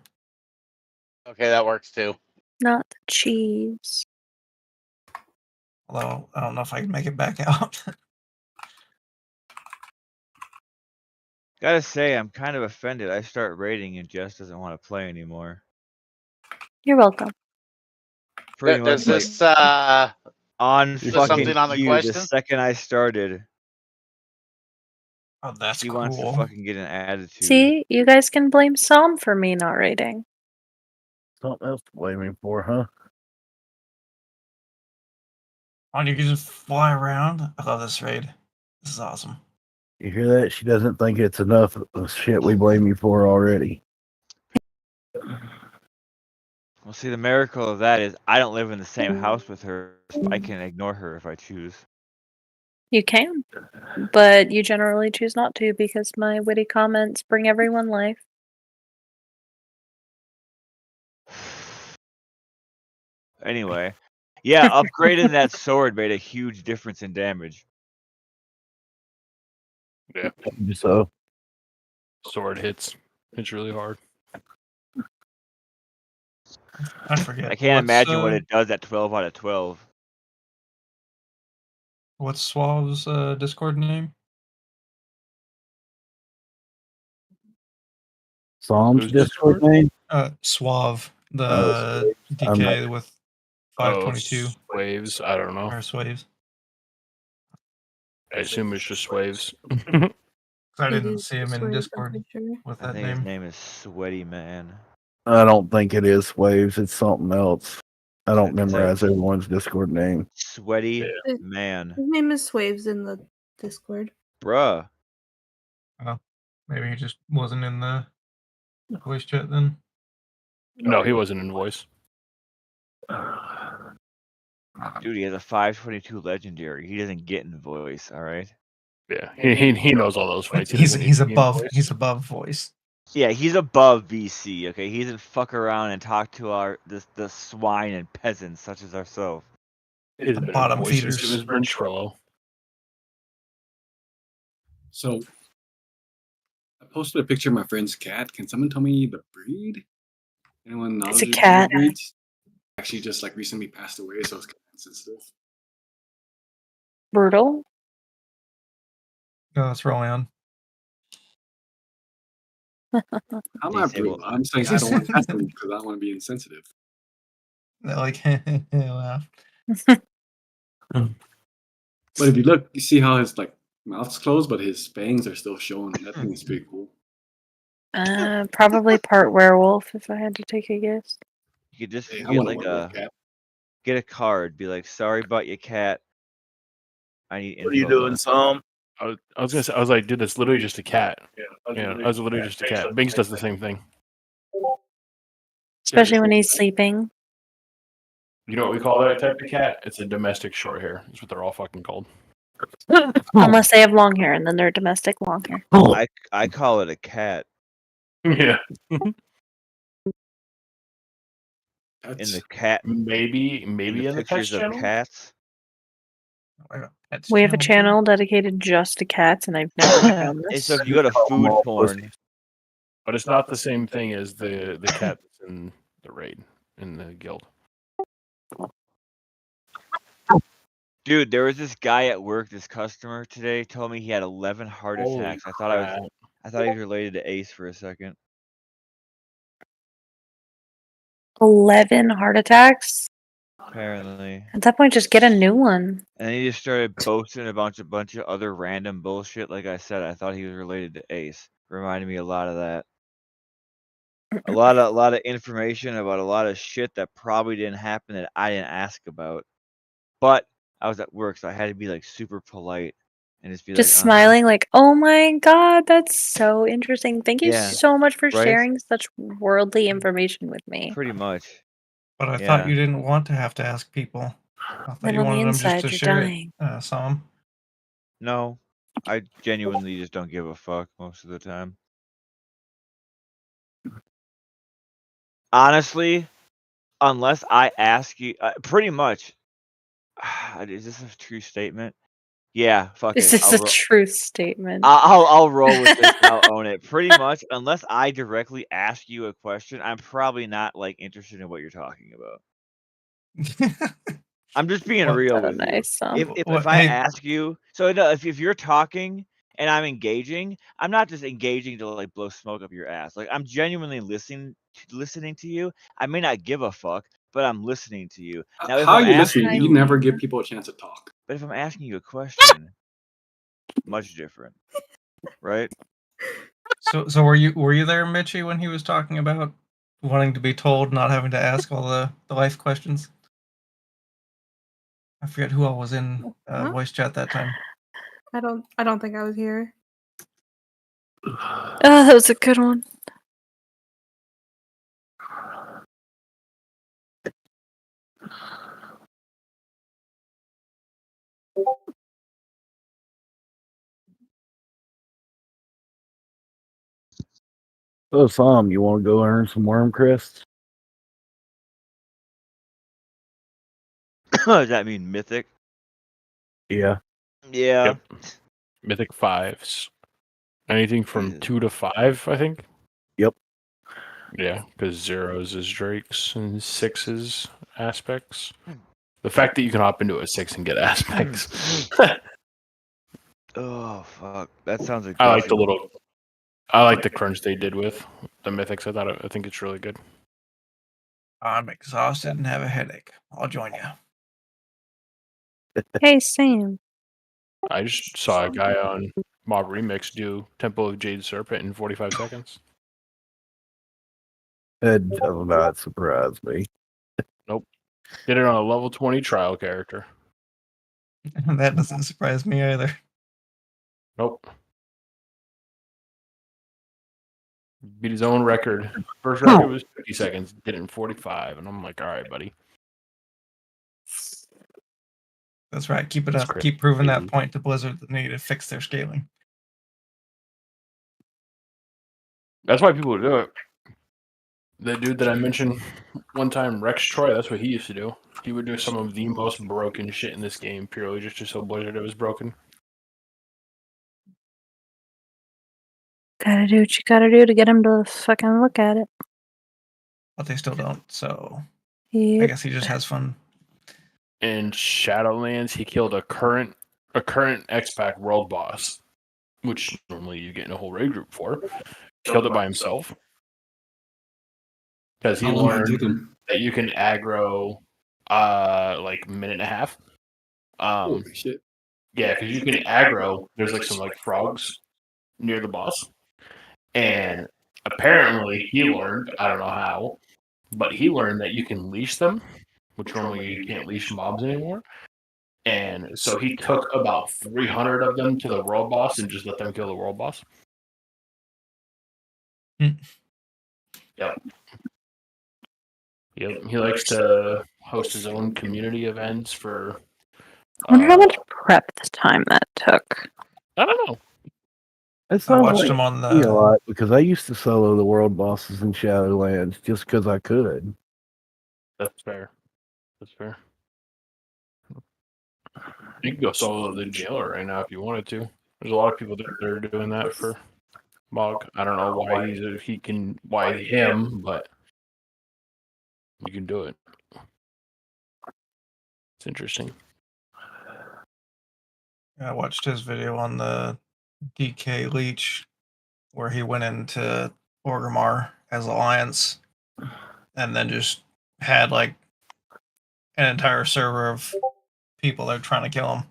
Okay, that works too. Not the cheese. Although I don't know if I can make it back out. Gotta say, I'm kind of offended. I start raiding and Jess doesn't want to play anymore. You're welcome. Pretty much Is this on fucking something on the cue, question? the second I started. Oh, that's he cool. wants to fucking get an attitude. See, you guys can blame Psalm for me not raiding. Something else to blame him for, huh? Oh, you can just fly around. I love this raid. This is awesome. You hear that? She doesn't think it's enough of the shit we blame you for already. Well, see, the miracle of that is I don't live in the same house with her, so I can ignore her if I choose. You can, but you generally choose not to because my witty comments bring everyone life. Anyway, yeah, upgrading that sword made a huge difference in damage. Yeah. So sword hits really hard. I forget. I can't imagine what it does at 12 out of 12. What's Suave's Discord name? Psalm's Discord name? Suave. The I'm not- DK with 522 waves. I don't know. or swaves. I assume it's just waves. I It didn't is see him in Swaves, I'm Discord pretty sure. with I that think his name. name is Sweaty Man. I don't think it is Waves. It's something else. I don't Check this out. memorize everyone's Discord name. Sweaty His Man. name is Swaves in the Discord. Bruh. Oh, maybe he just wasn't in the voice chat then. No, he wasn't in voice. Dude, he has a 522 legendary. He doesn't get in voice, alright? Yeah, he knows all those fights. He doesn't need He's to be in above voice. voice. Yeah, he's above VC, okay? He doesn't fuck around and talk to the swine and peasants such as ourselves. He's been in Bottom voice since he feeders. was Ventrilo. So I posted a picture of my friend's cat. Can someone tell me the breed? Anyone It's a knowledgeable cat. breeds? Actually, just like recently passed away, so it's kind of sensitive. Brutal. No, that's Rowan. I'm not brutal. I'm saying I don't want to ask them because I don't want to be insensitive. Like, laugh. But if you look, you see how his like mouth's closed, but his fangs are still showing. That thing is pretty cool. Probably part werewolf if I had to take a guess. You could just Hey, I get want a like werewolf a cat. get a card, be like, sorry about your cat. I need info. What are you doing, Sam? I was gonna say, I was like, dude, it's literally just a cat. Yeah, I was literally just a cat. Binks does the same thing. Especially when he's sleeping. You know what we call that type of cat? It's a domestic short hair. That's what they're all fucking called. Unless they have long hair and then they're domestic long hair. I call it a cat. Yeah. In the cat. Maybe in the in the pets pictures of channel. cats. We have a channel dedicated just to cats, and I've never found And this. so if you go to food porn, But it's not the same thing as the cat that's in the raid in the guild. dude, there was this guy at work. This customer today told me he had 11 heart Holy attacks. I thought he was related to Ace for a second. 11 heart attacks? Apparently. At that point, just get a new one. And then he just started boasting a bunch of other random bullshit. Like I said, I thought he was related to Ace. Reminded me a lot of that. A lot of information about a lot of shit that probably didn't happen that I didn't ask about. But I was at work, so I had to be like super polite and just be Just like, smiling, like, oh my god, that's so interesting. Thank you Yeah, so much for right? sharing such worldly information with me. Pretty much. But I Yeah. thought you didn't want to have to ask people. I thought Then you on the wanted them just inside, to you're share dying. it, Sam. No, I genuinely just don't give a fuck most of the time. Honestly, unless I ask you, pretty much. Is this a true statement? Yeah, fuck This it. is a true statement. I'll roll with this. I'll own it. Pretty much, unless I directly ask you a question, I'm probably not like interested in what you're talking about. I'm just being real with you. If I ask you, so no, if you're talking and I'm engaging, I'm not just engaging to like blow smoke up your ass. Like I'm genuinely listening to you. I may not give a fuck, but I'm listening to you. Now, if How I'm are you asking listening? You never give people a chance to talk. But if I'm asking you a question, much different, right? So were you there, Mitchie, when he was talking about wanting to be told, not having to ask all the life questions? I forget who all was in voice chat that time. I don't think I was here. Oh, that was a good one. Oh, Sam, you want to go earn some worm crests? Does that mean mythic? Yeah. Yeah. Yep. Mythic 5s. Anything from 2 to 5, I think. Yep. Yeah, because 0s is Drakes and 6s aspects. The fact that you can hop into a 6 and get aspects. Oh fuck, that sounds aggressive. I like the crunch they did with the mythics. I think it's really good. I'm exhausted and have a headache. I'll join you. Hey, Sam. I just saw a guy on Mob Remix do Temple of Jade Serpent in 45 seconds. That does not surprise me. Nope. Did it on a level 20 trial character. That doesn't surprise me either. Nope. Beat his own record. First record was 50 seconds. Did it in 45. And I'm like, all right, buddy. That's right. Keep it That's up. Keep proving that crazy. point to Blizzard that they need to fix their scaling. That's why people do it. The dude that I mentioned one time, Rex Troy, that's what he used to do. He would do some of the most broken shit in this game purely just to show Blizzard it was broken. Gotta do what you gotta do to get him to fucking look at it. But they still don't, so I Yep. guess he just has fun. In Shadowlands, he killed a current X-Pac world boss, which normally you get in a whole raid group for. Killed it by himself. Because he How long did it take learned him? that you can aggro like a minute and a half. Holy shit. Yeah, because you can aggro, there's like some like frogs near the boss. And apparently he learned, I don't know how, but he learned that you can leash them, which normally you can't leash mobs anymore. And so he took about 300 of them to the world boss and just let them kill the world boss. Yep. Yep. He likes to host his own community events for. I wonder how much prep time that took. I don't know. It I sounds watched like him on me a the. lot because I used to solo the world bosses in Shadowlands just because I could. That's fair. That's fair. You can go solo the jailer right now if you wanted to. There's a lot of people that are doing that for Mog. I don't know why why him, but you can do it. It's interesting. I watched his video on the DK Leech where he went into Orgrimmar as Alliance and then just had like an entire server of people that are trying to kill him.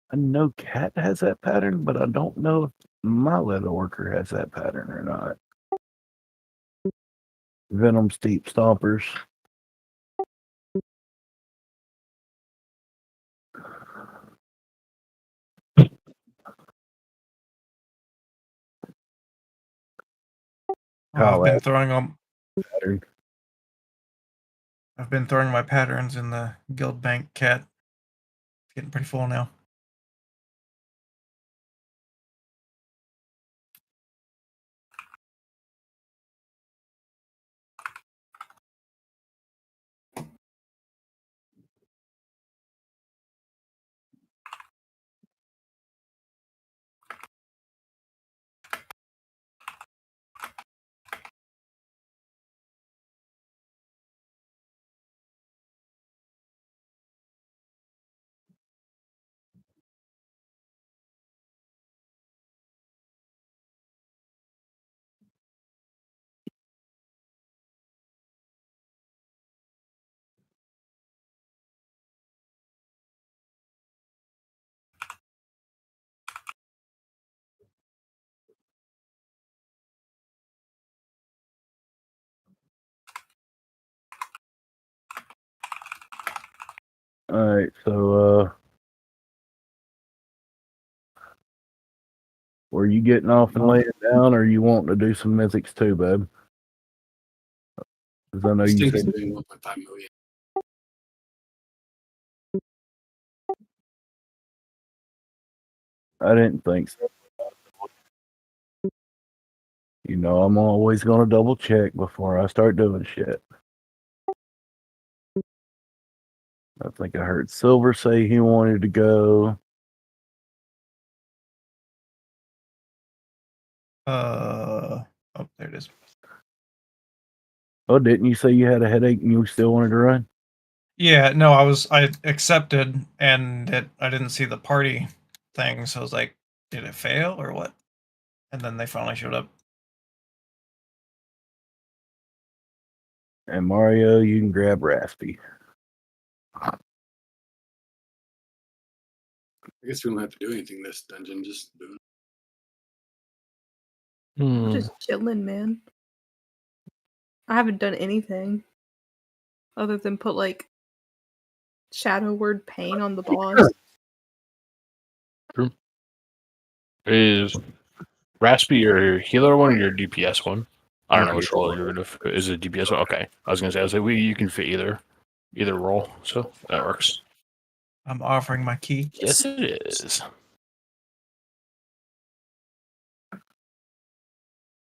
I know Cat has that pattern, but I don't know if my leather worker has that pattern or not. Venom Steep Stompers. I've been throwing them. Pattern. I've been throwing my patterns in the guild bank cat. It's getting pretty full now. All right, so were you getting off and laying down, or you wanting to do some mythics too, bud? Because I know you Stinks said doing 1.5 million. I didn't think so. You know, I'm always going to double check before I start doing shit. I think I heard Silver say he wanted to go. Oh, there it is. Oh, didn't you say you had a headache and you still wanted to run? Yeah, no, I accepted and I didn't see the party thing, so I was like, did it fail or what? And then they finally showed up. And Mario, you can grab Raspy. I guess we don't have to do anything this dungeon. Just do it. I'm just chilling, man. I haven't done anything other than put like shadow word pain on the boss. True. Is Raspy your healer one or your DPS one? I don't know which role you're gonna. Is it DPS one? Okay, I was gonna say. You can fit either role, so that works. I'm offering my key. Yes, it is.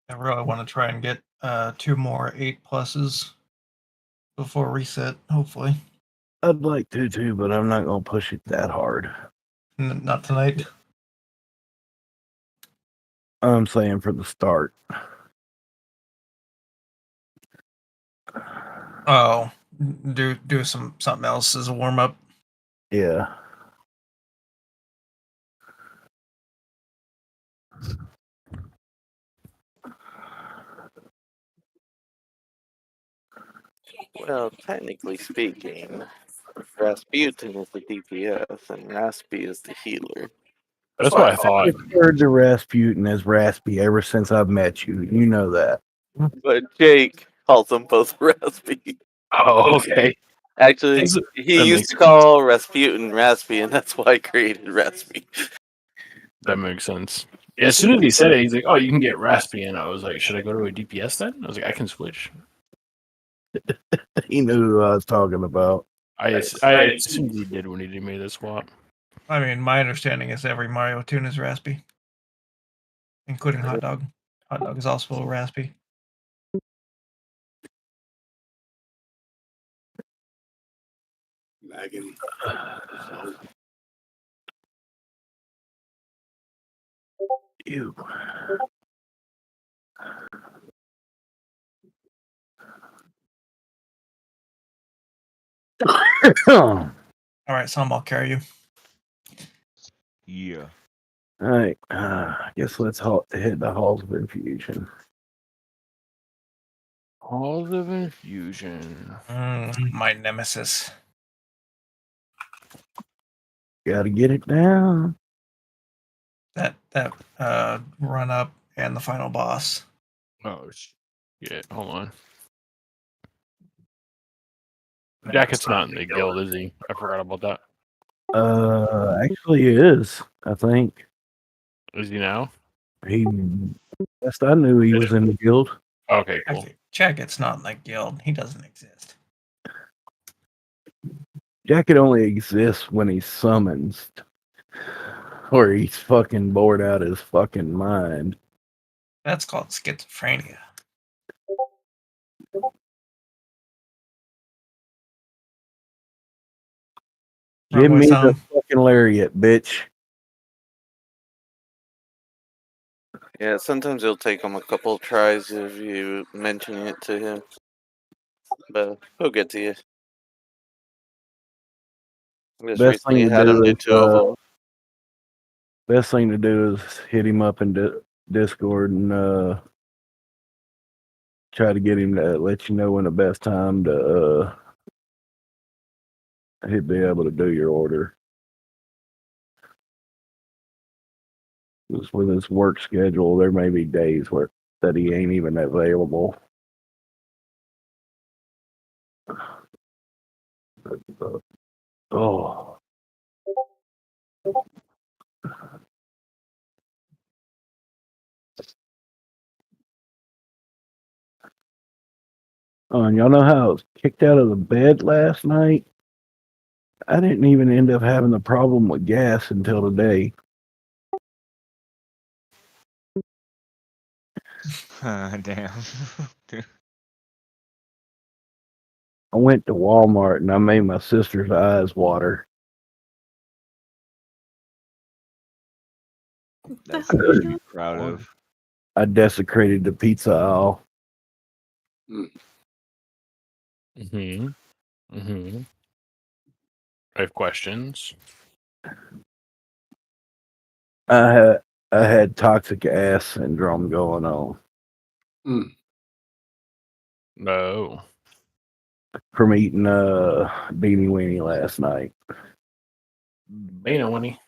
I really want to try and get 2 more 8+s before reset, hopefully. I'd like to too, but I'm not gonna push it that hard. Not tonight. I'm saying for the start. Oh, do something else as a warm up. Yeah. Well, technically speaking, Rasputin is the DPS and Raspy is the healer. That's what I thought. I've referred to Rasputin as Raspy ever since I've met you. You know that. But Jake calls them both Raspy. Oh, okay. Actually, he used to call Rasputin Raspy, and that's why I created Raspy. That makes sense. Yeah, as soon as he said it, he's like, "Oh, you can get Raspy," and I was like, "Should I go to a DPS then?" I was like, "I can switch." He knew who I was talking about. I assumed he did when he made the swap. I mean, my understanding is every Mario tune is Raspy, including Hot Dog. Hot Dog is also Raspy. Lagging. Ew. All right, Sam, I'll carry you. Yeah. All right. I guess let's hit the halls of infusion. Halls of infusion. My nemesis. Got to get it down. That run up and the final boss. Oh shit! Hold on. Jacket's not in the guild, is he? I forgot about that. Actually, he is. I think. Is he now? He. Best I knew, he was in the guild. Okay, cool. Actually, Jacket's not in the guild. He doesn't exist. Jacket only exists when he's summoned, or he's fucking bored out his fucking mind. That's called schizophrenia. Give me the fucking lariat, bitch. Yeah, sometimes it'll take him a couple of tries if you mention it to him. But he'll get to you. Just Best thing recently to had him do do is, 2 of them. best thing to do is hit him up in Discord and try to get him to let you know when the best time to he'd be able to do your order. Because with his work schedule, there may be days where that he ain't even available. Oh. Oh, and y'all know how I was kicked out of the bed last night? I didn't even end up having the problem with gas until today. Damn. I went to Walmart and I made my sister's eyes water. That's something to be proud of. I desecrated the pizza aisle. Mm-hmm. Mm-hmm. I have questions. I had toxic ass syndrome going on No. from eating beanie weenie last night. Bana Winnie.